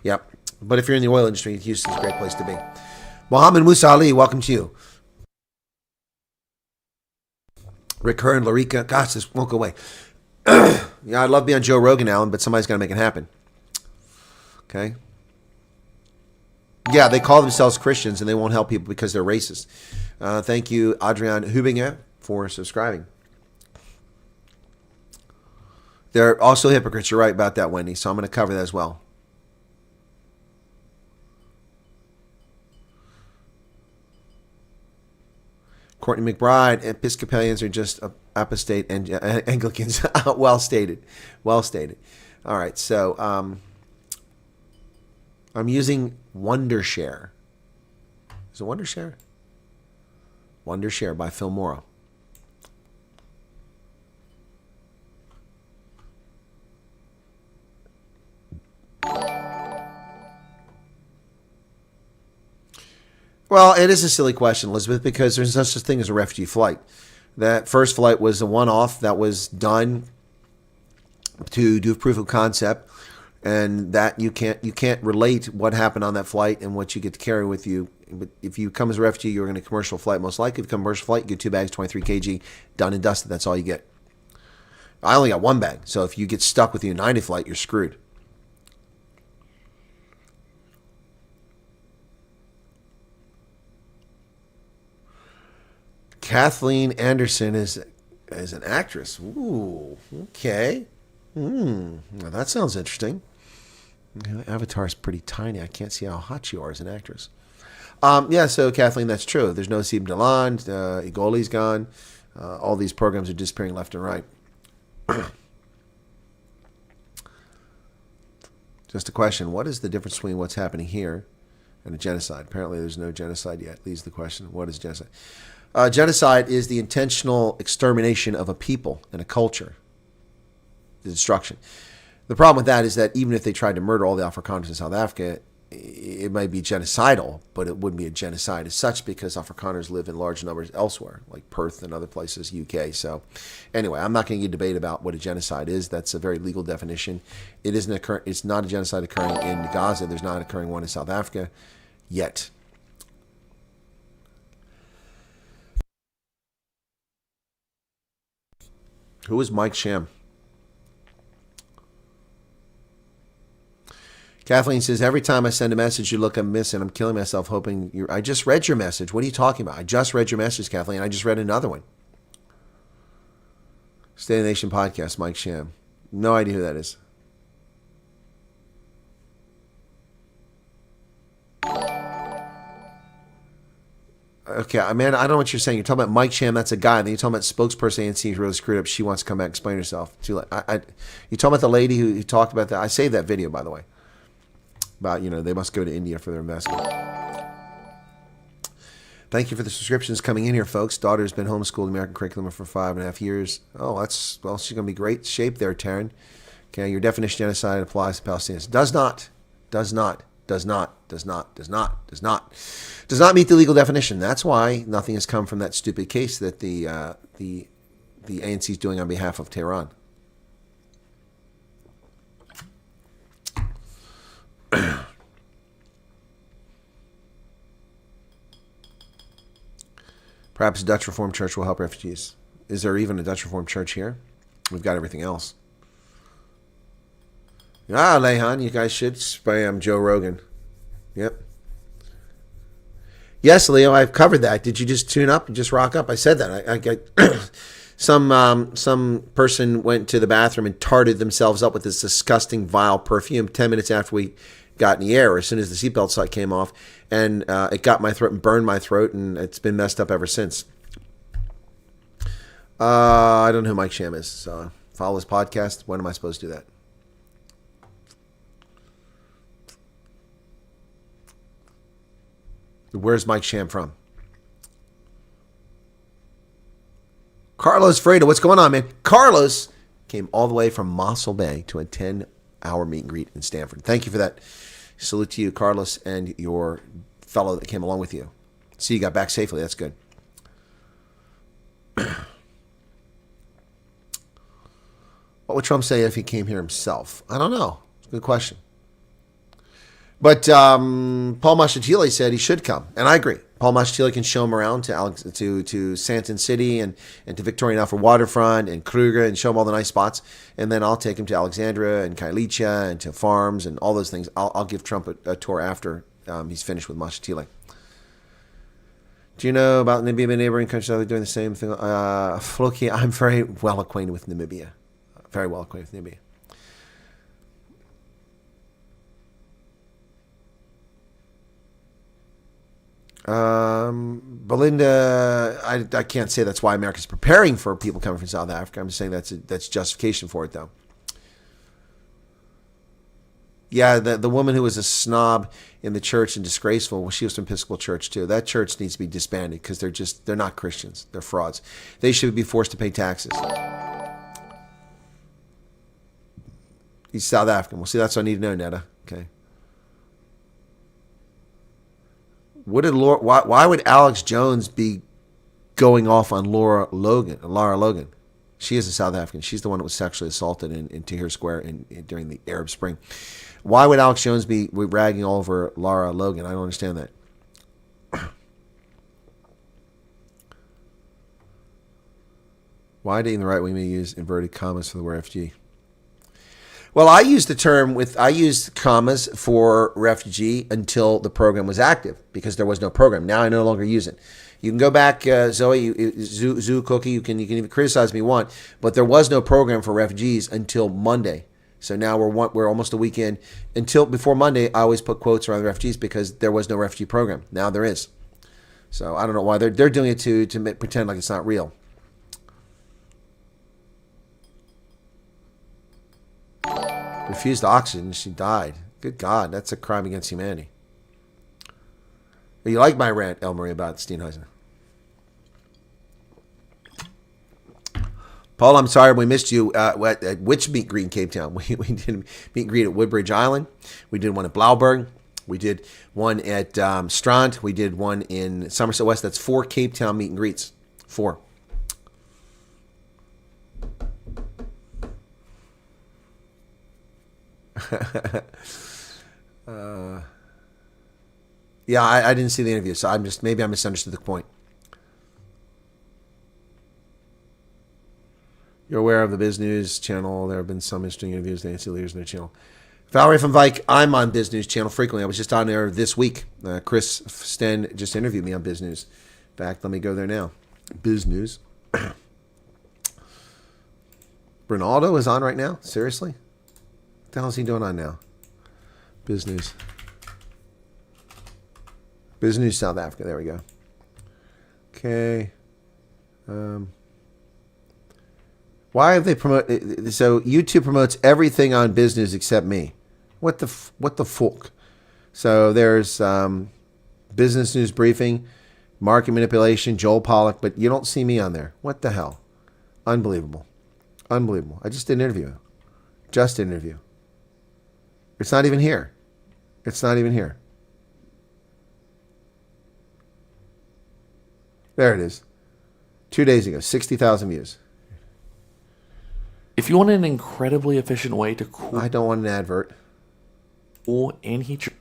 Yep. But if you're in the oil industry, Houston's a great place to be. Mohammed Musa Ali, welcome to you. Rick Hearn, Larica. Gosh, this won't go away. Yeah, I'd love to be on Joe Rogan, Alan, but somebody's got to make it happen. Okay? Yeah, they call themselves Christians, and they won't help people because they're racist. Thank you, Adrian Hubinger, for subscribing. They're also hypocrites. You're right about that, Wendy, so I'm going to cover that as well. Courtney McBride, Episcopalians are just apostate and Anglicans. Well stated. Well stated. All right, so I'm using Wondershare. Is it Wondershare? Wondershare by Phil Morrow. Well, it is a silly question, Elizabeth, because there's no such thing as a refugee flight. That first flight was a one-off that was done to do proof of concept, and that you can't relate what happened on that flight and what you get to carry with you But if you come as a refugee, you're going to commercial flight. Most likely, if you come commercial flight, you get 2 bags, 23 kg, done and dusted. That's all you get. I only got 1 bag. So if you get stuck with the United flight, you're screwed. Kathleen Anderson is an actress. Ooh, okay. Now that sounds interesting. Avatar's pretty tiny. I can't see how hot you are as an actress. Yeah, so Kathleen, that's true. There's no Sib Deland. Igoli's gone. All these programs are disappearing left and right. Just a question. What is the difference between what's happening here and a genocide? Apparently there's no genocide yet. Leaves the question, what is genocide? Genocide is the intentional extermination of a people and a culture. The destruction. The problem with that is that even if they tried to murder all the Afrikaners in South Africa, it might be genocidal, but it wouldn't be a genocide as such because Afrikaners live in large numbers elsewhere, like Perth and other places, UK. So anyway, I'm not going to get a debate about what a genocide is. That's a very legal definition. It's not a genocide occurring in Gaza. There's not occurring one in South Africa yet. Who is Mike Sham? Kathleen says, every time I send a message, you look, I'm missing. I'm killing myself hoping I just read your message. What are you talking about? I just read your message, Kathleen. I just read another one. State of the Nation podcast, Mike Sham. No idea who that is. Okay, man, I don't know what you're saying. You're talking about Mike Sham, that's a guy. Then you're talking about spokesperson ANC who's really screwed up. She wants to come back and explain herself. Too late. You talking about the lady who talked about that? I saved that video, by the way. About, they must go to India for their investment. Thank you for the subscriptions coming in here, folks. Daughter's been homeschooled American curriculum for 5.5 years. Oh, she's going to be great shape there, Taryn. Okay, your definition of genocide applies to Palestinians. Does not meet the legal definition. That's why nothing has come from that stupid case that the ANC is doing on behalf of Tehran. Perhaps a Dutch Reformed Church will help refugees. Is there even a Dutch Reformed Church here? We've got everything else. Lehan, you guys should spam Joe Rogan. Yep. Yes, Leo, I've covered that. Did you just tune up and just rock up? I said that. I get some person went to the bathroom and tarted themselves up with this disgusting, vile perfume 10 minutes after we got in the air, as soon as the seatbelt sign came off, and it got my throat and burned my throat, and it's been messed up ever since. I don't know who Mike Sham is, so follow his podcast. When am I supposed to do that? Where's Mike Sham from? Carlos Fredo, what's going on, man? Carlos came all the way from Mossel Bay to a 10-hour meet and greet in Stanford. Thank you for that. Salute to you, Carlos, and your fellow that came along with you. See, you got back safely. That's good. What would Trump say if he came here himself? I don't know. It's a good question. But Paul Mashatile said he should come, and I agree. Paul Mashatile can show him around to Santon City and to Victoria and Alfred Waterfront and Kruger and show him all the nice spots, and then I'll take him to Alexandria and Kailicha and to farms and all those things. I'll give Trump a tour after he's finished with Mashatile. Do you know about Namibia neighboring countries? Are they doing the same thing? Floki, I'm very well acquainted with Namibia. Very well acquainted with Namibia. Belinda, I can't say that's why America's preparing for people coming from South Africa. I'm just saying that's justification for it, though. Yeah, the woman who was a snob in the church and disgraceful, well, she was from Episcopal Church too. That church needs to be disbanded because they're not Christians. They're frauds. They should be forced to pay taxes. He's South African. Well, see, that's what I need to know, Netta. Okay. Why would Alex Jones be going off on Lara Logan? She is a South African. She's the one that was sexually assaulted in Tahrir Square during the Arab Spring. Why would Alex Jones be ragging all over Lara Logan? I don't understand that. Why didn't the right wing use inverted commas for the word refugee? Well, I used commas for refugee until the program was active because there was no program. Now I no longer use it. You can go back, Zoe, Zoo Cookie. You can even criticize me if you want, but there was no program for refugees until Monday. So now we're almost a week in. Until before Monday, I always put quotes around the refugees because there was no refugee program. Now there is. So I don't know why they're doing it to pretend like it's not real. Refused oxygen, she died. Good God, that's a crime against humanity. You like my rant, El Marie, about Steenhuisen? Paul, I'm sorry we missed you. At which meet and greet in Cape Town? We did a meet and greet at Woodbridge Island. We did one at Blauberg. We did one at Strand. We did one in Somerset West. That's 4 Cape Town meet and greets. 4. Yeah, I didn't see the interview, so maybe I misunderstood the point. You're aware of the Biz News channel. There have been some interesting interviews with Nancy leaders in their channel. Valerie from Vike, I'm on Biz News channel frequently. I was just on there this week. Chris Sten just interviewed me on Biz News. In fact, let me go there now. Biz News. Ronaldo is on right now? Seriously? What the hell is he doing on now? Biz News. Biz News South Africa. There we go. Okay. Why have they promote? So YouTube promotes everything on Biz News except me. What the fuck? So there's Business News Briefing, Market Manipulation, Joel Pollack, but you don't see me on there. What the hell? Unbelievable. Unbelievable. I just did an interview. Just an interview. It's not even here. It's not even here. There it is. 2 days ago, 60,000 views. If you want an incredibly efficient way to cool I don't want an advert. and heat your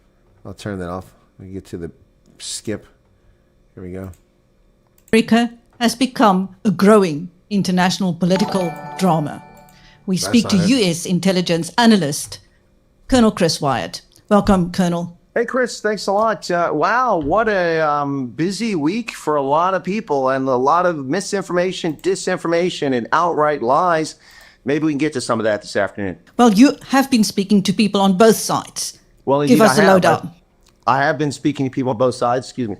I'll turn that off. We get to the skip. Here we go. America has become a growing international political drama. We speak to not it. U.S. intelligence analyst Colonel Chris Wyatt. Welcome, Colonel. Hey, Chris, thanks a lot. Wow, what a busy week for a lot of people and a lot of misinformation, disinformation, and outright lies. Maybe we can get to some of that this afternoon. Well, you have been speaking to people on both sides. Well, Give indeed, us the lowdown. I have been speaking to people on both sides. Excuse me.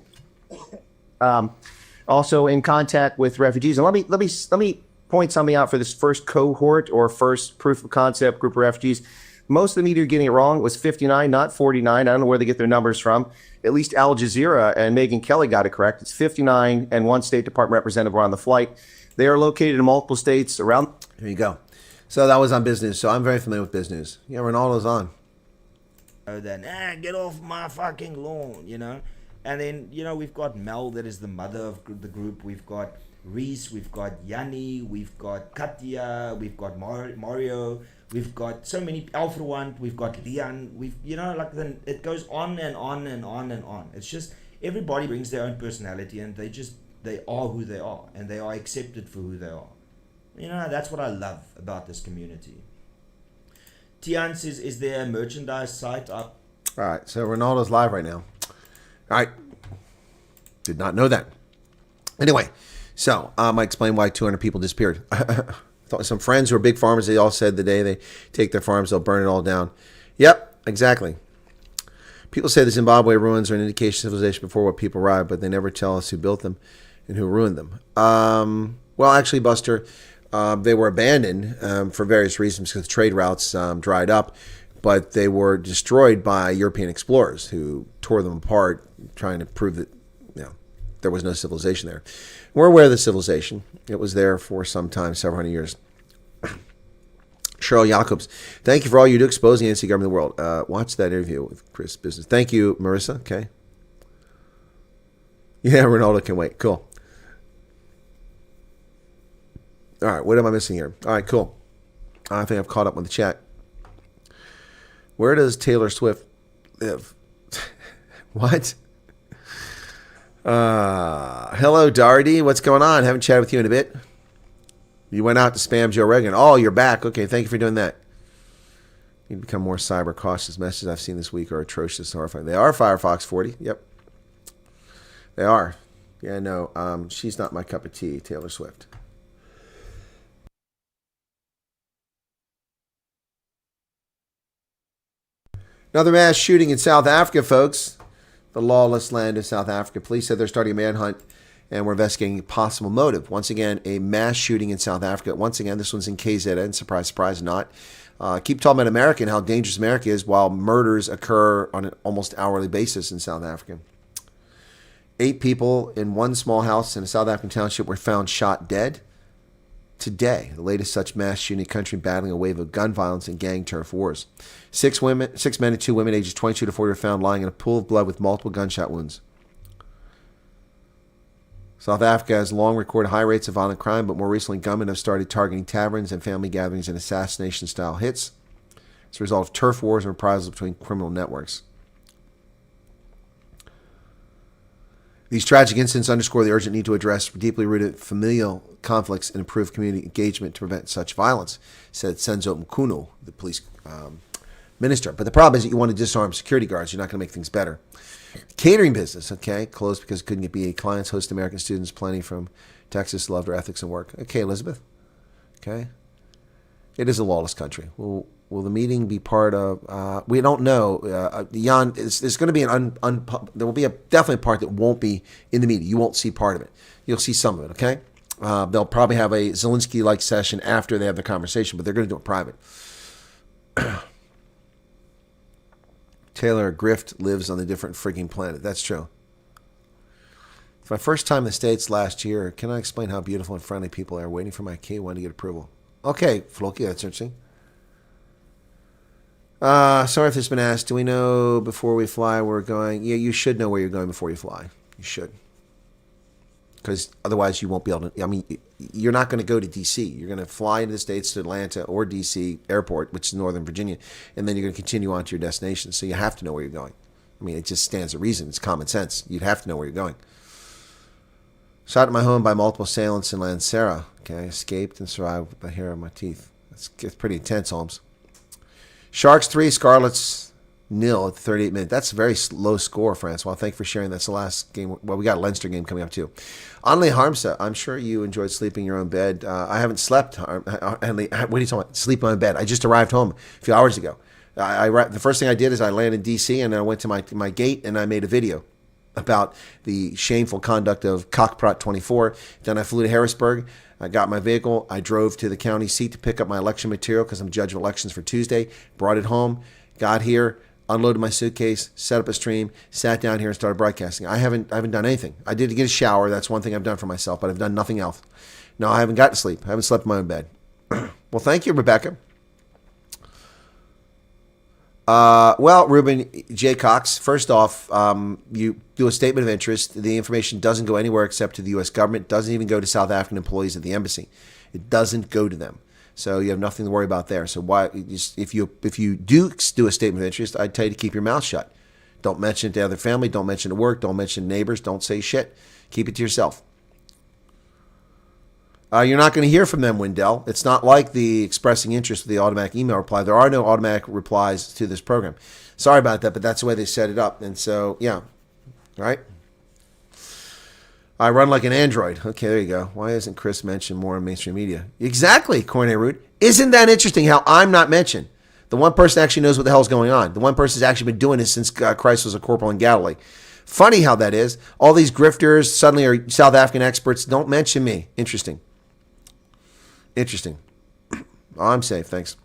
Also in contact with refugees, and let me point something out for this first cohort or first proof of concept group of refugees. Most of the media are getting it wrong. It was 59, not 49. I don't know where they get their numbers from. At least Al Jazeera and Megyn Kelly got it correct. It's 59, and one State Department representative were on the flight. They are located in multiple states around. Here you go. So that was on Biz News. So I'm very familiar with Biz News. Yeah, Ronaldo's on. Then get off my fucking lawn, and then we've got Mel, that is the mother of the group. We've got Reese, we've got Yanni, we've got Katya, we've got Mario, we've got so many, Alfred, we've got Leon, then it goes on and on and on and on. It's just everybody brings their own personality, and they are who they are, and they are accepted for who they are. That's what I love about this community. Tian says, is there a merchandise site up? All right, so Ronaldo's live right now. All right. Did not know that. Anyway, so I explain why 200 people disappeared. Some friends who are big farmers, they all said the day they take their farms, they'll burn it all down. Yep, exactly. People say the Zimbabwe ruins are an indication of civilization before what people arrived, but they never tell us who built them and who ruined them. Well, actually, Buster, they were abandoned for various reasons because trade routes dried up, but they were destroyed by European explorers who tore them apart, trying to prove that there was no civilization there. We're aware of the civilization. It was there for some time, several hundred years. Cheryl Jacobs, thank you for all you do exposing the anti-government in the world. Watch that interview with Chris Business. Thank you, Marissa. Okay. Yeah, Ronaldo can wait. Cool. All right, what am I missing here? All right, cool. I think I've caught up with the chat. Where does Taylor Swift live? What? Hello, Darty. What's going on? Haven't chatted with you in a bit. You went out to spam Joe Rogan. Oh, you're back. Okay, thank you for doing that. You need to become more cyber cautious. Messages I've seen this week are atrocious and horrifying. They are, Firefox 40. Yep. They are. Yeah, no, she's not my cup of tea, Taylor Swift. Another mass shooting in South Africa, folks. The lawless land of South Africa. Police said they're starting a manhunt and we're investigating a possible motive. Once again, a mass shooting in South Africa. Once again, this one's in KZN. Surprise, surprise, not. Keep talking about America and how dangerous America is while murders occur on an almost hourly basis in South Africa. 8 people in one small house in a South African township were found shot dead today. The latest such mass shooting in the country battling a wave of gun violence and gang turf wars. 6 men and 2 women ages 22 to 40 were found lying in a pool of blood with multiple gunshot wounds. South Africa has long recorded high rates of violent crime, but more recently gunmen have started targeting taverns and family gatherings in assassination-style hits as a result of turf wars and reprisals between criminal networks. These tragic incidents underscore the urgent need to address deeply rooted familial conflicts and improve community engagement to prevent such violence, said Senzo Mkuno, the police minister. But the problem is that you want to disarm security guards. You're not going to make things better. Catering business, okay, closed because couldn't get BA clients. Host American students, plenty from Texas, loved her ethics and work. Okay, Elizabeth. Okay. It is a lawless country. Will the meeting be part of? We don't know. Jan, there's going to be there will be definitely a part that won't be in the meeting. You won't see part of it. You'll see some of it. Okay. They'll probably have a Zelensky-like session after they have the conversation, but they're going to do it private. Taylor Grift lives on a different freaking planet. That's true. It's my first time in the States last year. Can I explain how beautiful and friendly people are waiting for my K1 to get approval? Okay, Floki, that's interesting. Sorry if this has been asked. Do we know before we fly where we're going? Yeah, you should know where you're going before you fly. You should. Because otherwise you won't be able to. I mean, you're not going to go to D.C. You're going to fly into the States to Atlanta or D.C. airport, which is Northern Virginia, and then you're going to continue on to your destination. So you have to know where you're going. I mean, it just stands to reason. It's common sense. You'd have to know where you're going. Shot at my home by multiple assailants in Lancera. Okay, escaped and survived with the hair on my teeth. It's pretty intense, Holmes. Sharks 3, Scarlets 0 at the 38 minute. That's a very low score, Francois. Thank you for sharing. That's the last game. Well, we got a Leinster game coming up, too. Anli Harmsa, I'm sure you enjoyed sleeping in your own bed. I haven't slept. Anli, what are you talking about? Sleep in my own bed. I just arrived home a few hours ago. The first thing I did is I landed in D.C. and I went to my gate and I made a video about the shameful conduct of Cockprot 24. Then I flew to Harrisburg. I got my vehicle. I drove to the county seat to pick up my election material because I'm judge of elections for Tuesday. Brought it home. Got here. Unloaded my suitcase, set up a stream, sat down here and started broadcasting. I haven't done anything. I did get a shower. That's one thing I've done for myself, but I've done nothing else. No, I haven't got to sleep. I haven't slept in my own bed. Well, thank you, Rebecca. Well, Ruben J. Cox, first off, you do a statement of interest. The information doesn't go anywhere except to the U.S. government. It doesn't even go to South African employees at the embassy. It doesn't go to them. So you have nothing to worry about there. So why, if you do a statement of interest, I'd tell you to keep your mouth shut. Don't mention it to other family. Don't mention it at work. Don't mention neighbors. Don't say shit. Keep it to yourself. You're not going to hear from them, Wendell. It's not like the expressing interest with the automatic email reply. There are no automatic replies to this program. Sorry about that, but that's the way they set it up. And so, yeah. All right. I run like an android. Okay, there you go. Why isn't Chris mentioned more in mainstream media? Exactly, Cornet Root. Isn't that interesting how I'm not mentioned? The one person actually knows what the hell's going on. The one person has actually been doing this since Christ was a corporal in Galilee. Funny how that is. All these grifters suddenly are South African experts. Don't mention me. Interesting. Interesting. Oh, I'm safe, thanks.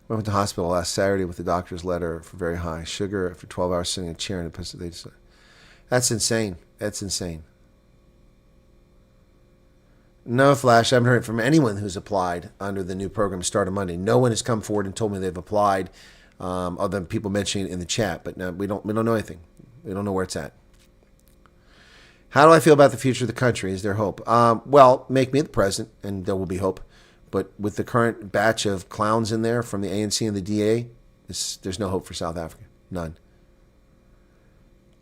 Went to the hospital last Saturday with the doctor's letter for very high sugar after 12 hours sitting in a chair and that's insane. That's insane. No, Flash, I haven't heard from anyone who's applied under the new program start on Monday. No one has come forward and told me they've applied, other than people mentioning it in the chat. But no, we don't know anything. We don't know where it's at. How do I feel about the future of the country? Is there hope? Well, make me the president, and there will be hope. But with the current batch of clowns in there from the ANC and the DA, there's no hope for South Africa. None.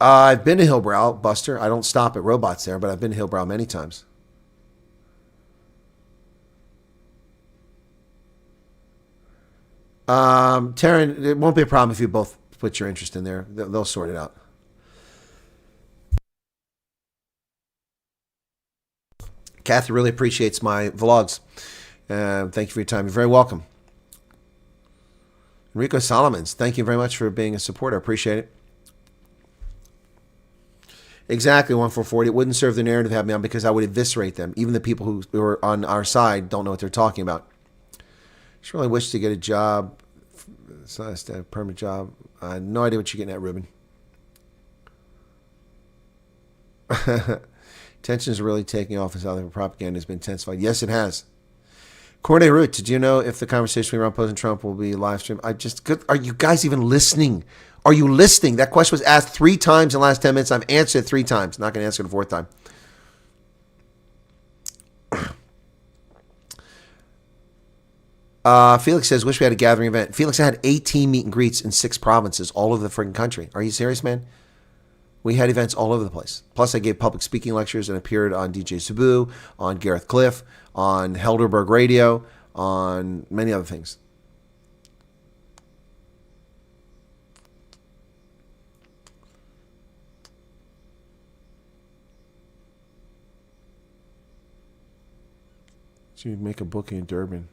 I've been to Hillbrow, Buster. I don't stop at robots there, but I've been to Hillbrow many times. Taryn, it won't be a problem if you both put your interest in there. They'll sort it out. Kathy really appreciates my vlogs. Thank you for your time. You're very welcome. Enrico Solomons, thank you very much for being a supporter. I appreciate it. Exactly, 1440. It wouldn't serve the narrative to have me on because I would eviscerate them. Even the people who are on our side don't know what they're talking about. Just really wish to get a job. It's nice to have a permanent job. I have no idea what you're getting at, Ruben. Tensions are really taking off as South propaganda has been intensified. Yes, it has. Corday Root, did you know if the conversation between Ron Post and Trump will be live streamed? Are you guys even listening? Are you listening? That question was asked 3 times in the last 10 minutes. I've answered it 3 times. Not going to answer it a 4th time. Felix says, wish we had a gathering event. Felix, I had 18 meet and greets in 6 provinces all over the freaking country. Are you serious, man? We had events all over the place. Plus, I gave public speaking lectures and appeared on DJ Sabu, on Gareth Cliff, on Helderberg Radio, on many other things. So you make a booking in Durban.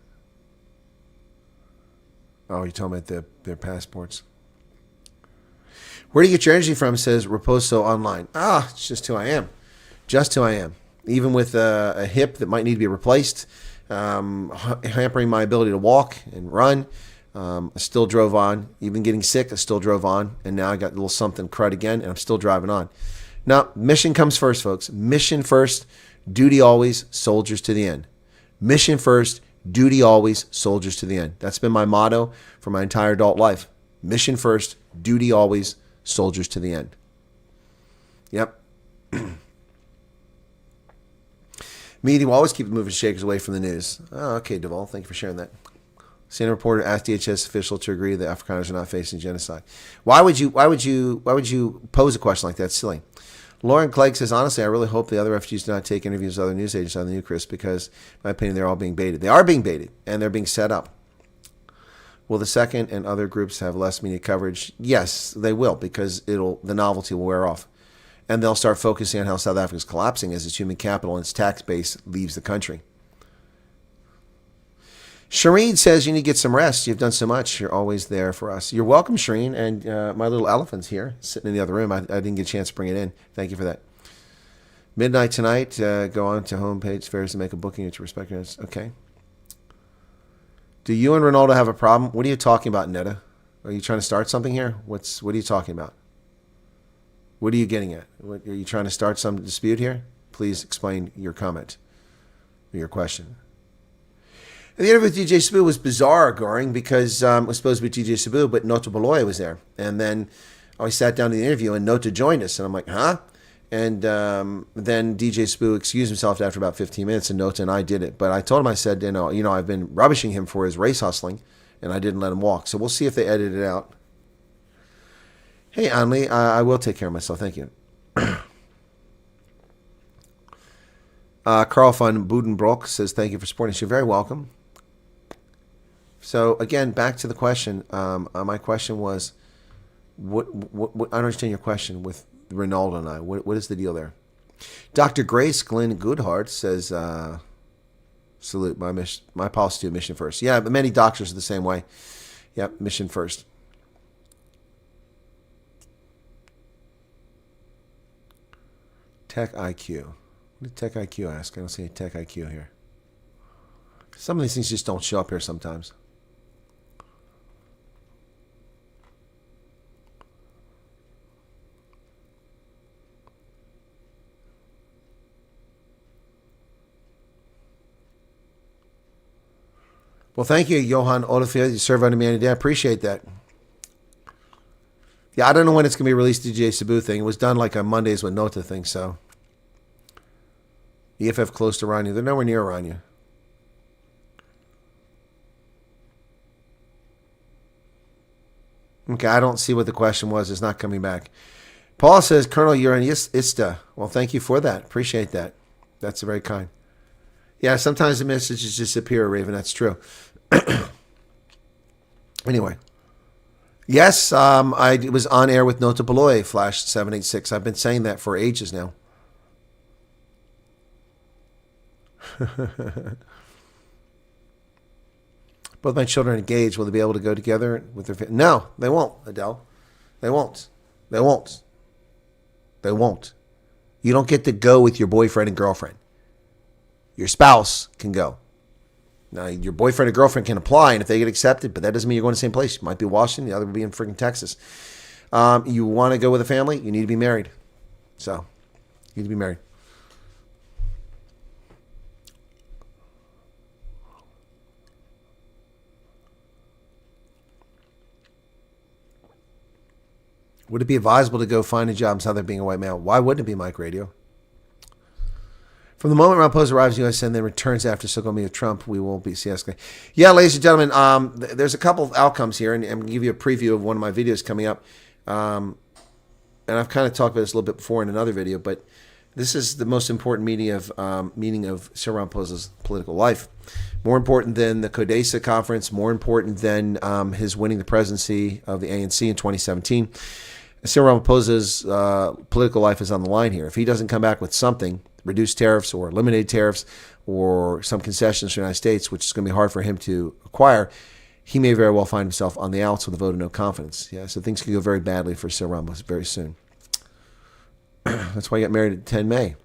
Oh, you're talking about their passports. Where do you get your energy from, says Raposo Online. It's just who I am. Just who I am. Even with a hip that might need to be replaced, hampering my ability to walk and run, I still drove on. Even getting sick, I still drove on. And now I got a little something crud again, and I'm still driving on. Now, mission comes first, folks. Mission first, duty always, soldiers to the end. Mission first, duty always, soldiers to the end. That's been my motto for my entire adult life. Mission first, duty always, soldiers to the end. Yep. Media will always keep the movers and shakers away from the news. Oh, okay, Duvall. Thank you for sharing that. CNN reporter asked DHS official to agree that Afrikaners are not facing genocide. Why would you pose a question like that? It's silly. Lauren Clegg says, honestly, I really hope the other refugees do not take interviews with other news agents on the Chris, because, in my opinion, they're all being baited. They are being baited, and they're being set up. Will the second and other groups have less media coverage? Yes, they will, because the novelty will wear off. And they'll start focusing on how South Africa is collapsing as its human capital and its tax base leaves the country. Shireen says you need to get some rest. You've done so much. You're always there for us. You're welcome, Shireen. And my little elephant's here, sitting in the other room. I didn't get a chance to bring it in. Thank you for that. Midnight tonight. Go on to homepage fairs to make a booking at your respective. Okay. Do you and Ronaldo have a problem? What are you talking about, Netta? Are you trying to start something here? What are you talking about? What are you getting at? Are you trying to start some dispute here? Please explain your comment or your question. The interview with DJ Sabu was bizarre, Goring, because it was supposed to be DJ Sabu, but Nota Baloya was there. And then I sat down to the interview, and Nota joined us. And I'm like, huh? And then DJ Sabu excused himself after about 15 minutes, and Nota and I did it. But I told him, I said, I've been rubbishing him for his race hustling, and I didn't let him walk. So we'll see if they edit it out. Hey, Anli, I will take care of myself. Thank you. Carl van Budenbroek says, thank you for supporting us. You're very welcome. So, again, back to the question. My question was, what I don't understand your question with Ronaldo and I. What is the deal there? Dr. Grace Glenn Goodhart says, salute, my policy to mission first. Yeah, but many doctors are the same way. Yep, mission first. Tech IQ. What did Tech IQ ask? I don't see any Tech IQ here. Some of these things just don't show up here sometimes. Well, thank you, Johan Olifield. You serve under me any day. I appreciate that. Yeah, I don't know when it's going to be released, the DJ Sabu thing. It was done like on Mondays with Nota thing, so. EFF close to Rania. They're nowhere near Rania. Okay, I don't see what the question was. It's not coming back. Paul says, Colonel, you're an ISTA. Well, thank you for that. Appreciate that. That's very kind. Yeah, sometimes the messages disappear, Raven. That's true. Anyway. Yes, I was on air with Nota Beloy, Flash 786. I've been saying that for ages now. Both my children are engaged. Will they be able to go together with their family? No, they won't, Adele. They won't. They won't. They won't. You don't get to go with your boyfriend and girlfriend. Your spouse can go. Now, your boyfriend or girlfriend can apply, and if they get accepted, but that doesn't mean you're going to the same place. You might be Washington, the other will be in freaking Texas. You want to go with a family, you need to be married. So, you need to be married. Would it be advisable to go find a job instead of being a white male? Why wouldn't it be, Mike Radio? From the moment Ramaphosa arrives in the U.S. and then returns after so meeting with Trump, we will be escalating. Yeah, ladies and gentlemen, there's a couple of outcomes here, and I'm going to give you a preview of one of my videos coming up. And I've kind of talked about this a little bit before in another video, but this is the most important meeting of Cyril Ramaphosa's political life. More important than the CODESA conference, more important than his winning the presidency of the ANC in 2017. Cyril Ramaphosa's political life is on the line here. If he doesn't come back with something, reduced tariffs or eliminated tariffs or some concessions to the United States, which is going to be hard for him to acquire, he may very well find himself on the outs with a vote of no confidence. Yeah, so things could go very badly for Cyril Ramaphosa very soon. That's why he got married at 10 May.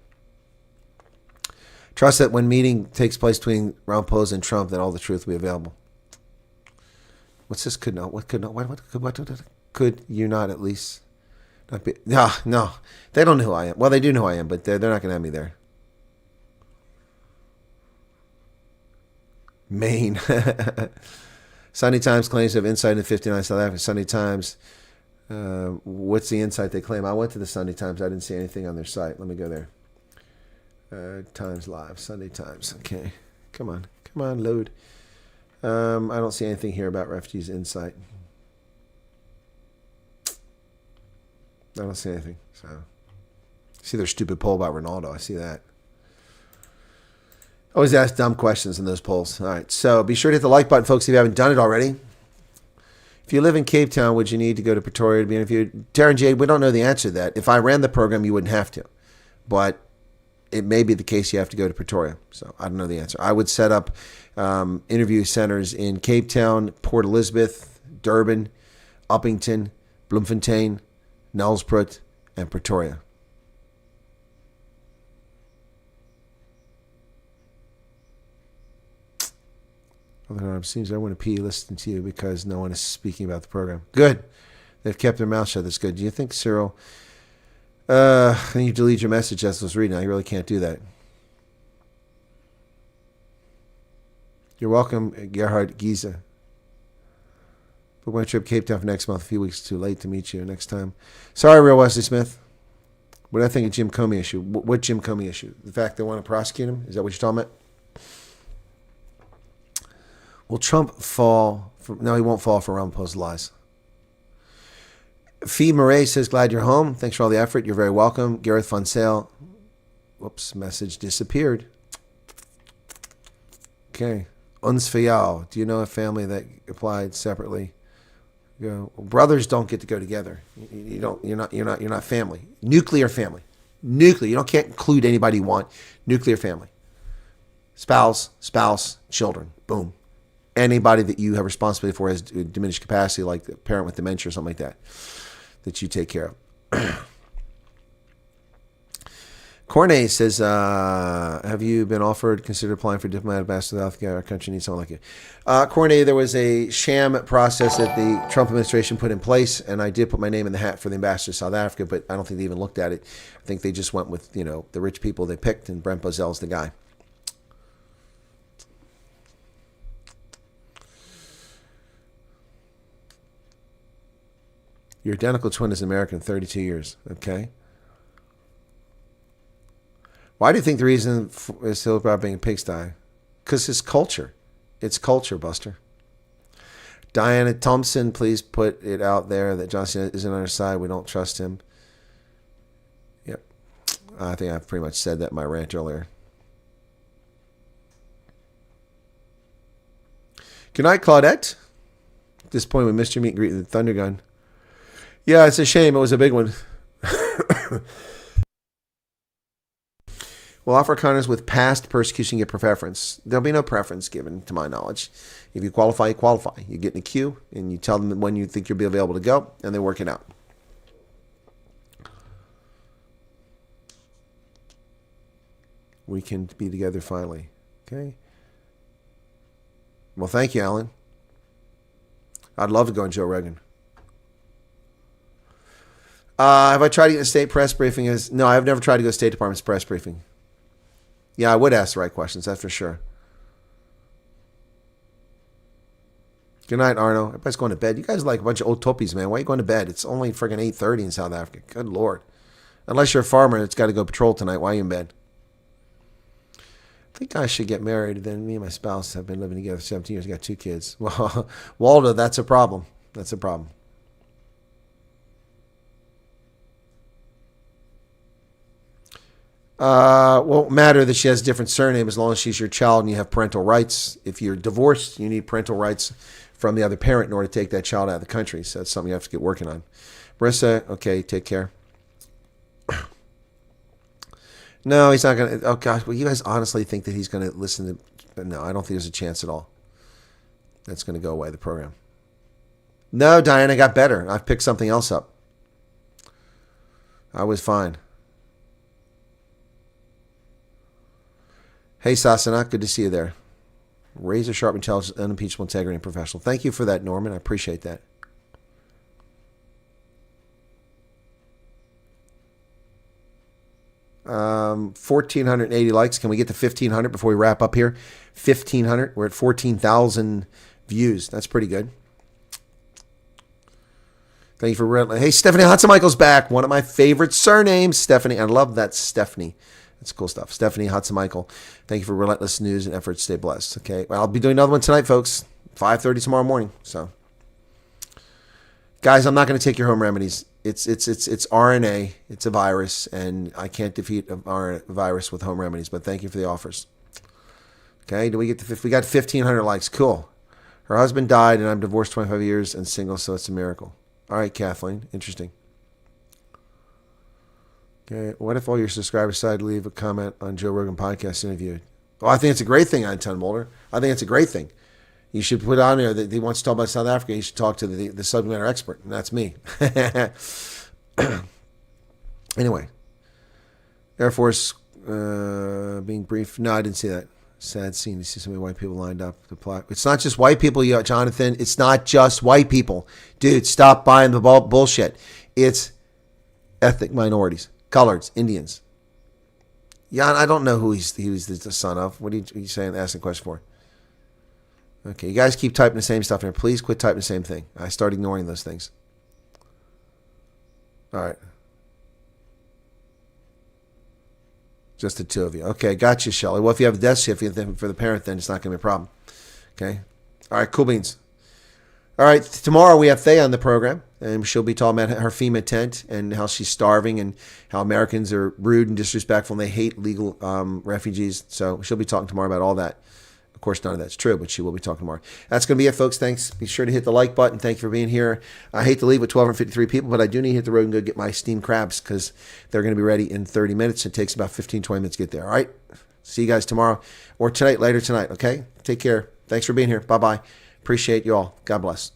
Trust that when meeting takes place between Ramaphosa and Trump, that all the truth will be available. What's this? Could not? What could not? What could you not at least not be? No. They don't know who I am. Well, they do know who I am, but they're not going to have me there. Maine. Sunday Times claims to have insight into 59 South Africa. Sunday Times. What's the insight they claim? I went to the Sunday Times. I didn't see anything on their site. Let me go there. Times Live. Sunday Times. Okay. Come on, load. I don't see anything here about refugees insight. I don't see anything. So, I see their stupid poll about Ronaldo. I see that. Always ask dumb questions in those polls. All right. So be sure to hit the like button, folks, if you haven't done it already. If you live in Cape Town, would you need to go to Pretoria to be interviewed? Darren Jade, we don't know the answer to that. If I ran the program, you wouldn't have to. But it may be the case you have to go to Pretoria. So I don't know the answer. I would set up interview centers in Cape Town, Port Elizabeth, Durban, Uppington, Bloemfontein, Nelspruit, and Pretoria. Although it seems everyone at PE listening to you because no one is speaking about the program. Good. They've kept their mouth shut. That's good. Do you think, Cyril, can you delete your message as I was reading? I really can't do that. You're welcome, Gerhard Giza. Book my trip Cape Town for next month. A few weeks too late to meet you next time. Sorry, Real Wesley Smith. What do I think of Jim Comey issue? What Jim Comey issue? The fact they want to prosecute him? Is that what you're talking about? Will Trump fall? No, he won't fall for Ramaphosa's lies. Fee Murray says, glad you're home. Thanks for all the effort. You're very welcome. Gareth Fonsale. Whoops, message disappeared. Okay. Unsfayal. Do you know a family that applied separately? You know, brothers don't get to go together. You don't. You're not family. Nuclear family. Nuclear. You can't include anybody you want. Nuclear family. Spouse, children. Boom. Anybody that you have responsibility for has diminished capacity, like a parent with dementia or something like that, that you take care of. Cornet says, have you been offered, consider applying for diplomatic ambassador to South Africa? Our country needs someone like you. Cornet, there was a sham process that the Trump administration put in place, and I did put my name in the hat for the ambassador to South Africa, but I don't think they even looked at it. I think they just went with, the rich people they picked, and Brent Bozell's the guy. Your identical twin is American, 32 years. Okay. Why do you think the reason is still about being a pigsty? Because it's culture. It's culture, Buster. Diana Thompson, please put it out there that Johnson isn't on our side. We don't trust him. I think I've pretty much said that in my rant earlier. Good night, Claudette. At this point, we missed your meet and greet with the Thunder Gun. Yeah, it's a shame. It was a big one. Will Afrikaners with past persecution get preference? There'll be no preference given, to my knowledge. If you qualify, you qualify. You get in a queue, and you tell them when you think you'll be available to go, and they work it out. We can be together finally. Okay. Well, thank you, Alan. I'd love to go on Joe Rogan. Have I tried to get a state press briefing? No, I've never tried to go to State Department's press briefing. Yeah, I would ask the right questions, that's for sure. Good night, Arno. Everybody's going to bed. You guys are like a bunch of old topies, man. Why are you going to bed? It's only friggin' 8:30 in South Africa. Good Lord. Unless you're a farmer that's got to go patrol tonight, why are you in bed? I think I should get married. Then me and my spouse have been living together 17 years. We got 2 kids. Well, Waldo, that's a problem. That's a problem. Won't matter that she has a different surname as long as she's your child and you have parental rights. If you're divorced, you need parental rights from the other parent in order to take that child out of the country. So that's something you have to get working on. Marissa, okay, take care. No, he's not going to. Oh, gosh. Well, you guys honestly think that he's going to listen to. No, I don't think there's a chance at all. That's going to go away, the program. No, Diana got better. I've picked something else up. I was fine. Hey, Sasana, good to see you there. Razor sharp, intelligent, unimpeachable integrity, and professional. Thank you for that, Norman. I appreciate that. Um, 1,480 likes. Can we get to 1,500 before we wrap up here? 1,500. We're at 14,000 views. That's pretty good. Thank you for... Hey, Stephanie Hatzemichael's back. One of my favorite surnames. Stephanie. I love that, Stephanie. That's cool stuff. Stephanie Hatzemichael. Thank you for relentless news and efforts. Stay blessed. Okay. Well, I'll be doing another one tonight, folks. 5:30 tomorrow morning. So, guys, I'm not going to take your home remedies. It's RNA. It's a virus, and I can't defeat a virus with home remedies. But thank you for the offers. Okay. We got 1,500 likes. Cool. Her husband died, and I'm divorced 25 years and single, so it's a miracle. All right, Kathleen. Interesting. Okay, what if all your subscribers decide to leave a comment on Joe Rogan podcast interview? Well, I think it's a great thing, Anton Mulder. I think it's a great thing. You should put on there that he wants to talk about South Africa. You should talk to the subject matter expert, and that's me. Anyway, Air Force being brief. No, I didn't see that. Sad scene to see so many white people lined up to plot. It's not just white people, Jonathan. It's not just white people. Dude, stop buying the bullshit. It's ethnic minorities. Coloreds, Indians. Yeah, I don't know who he was the son of. What are you saying? Asking a question for? Okay, you guys keep typing the same stuff here. Please quit typing the same thing. I start ignoring those things. All right. Just the two of you. Okay, got you, Shelly. Well, if you have a death shift for the parent, then it's not going to be a problem. Okay. All right, cool beans. All right, tomorrow we have Thea on the program, and she'll be talking about her FEMA tent and how she's starving and how Americans are rude and disrespectful and they hate legal refugees. So she'll be talking tomorrow about all that. Of course, none of that's true, but she will be talking tomorrow. That's going to be it, folks. Thanks. Be sure to hit the like button. Thank you for being here. I hate to leave with 1,253 people, but I do need to hit the road and go get my steamed crabs because they're going to be ready in 30 minutes. It takes about 15, 20 minutes to get there. All right? See you guys tomorrow or tonight, later tonight, okay? Take care. Thanks for being here. Bye-bye. Appreciate you all. God bless.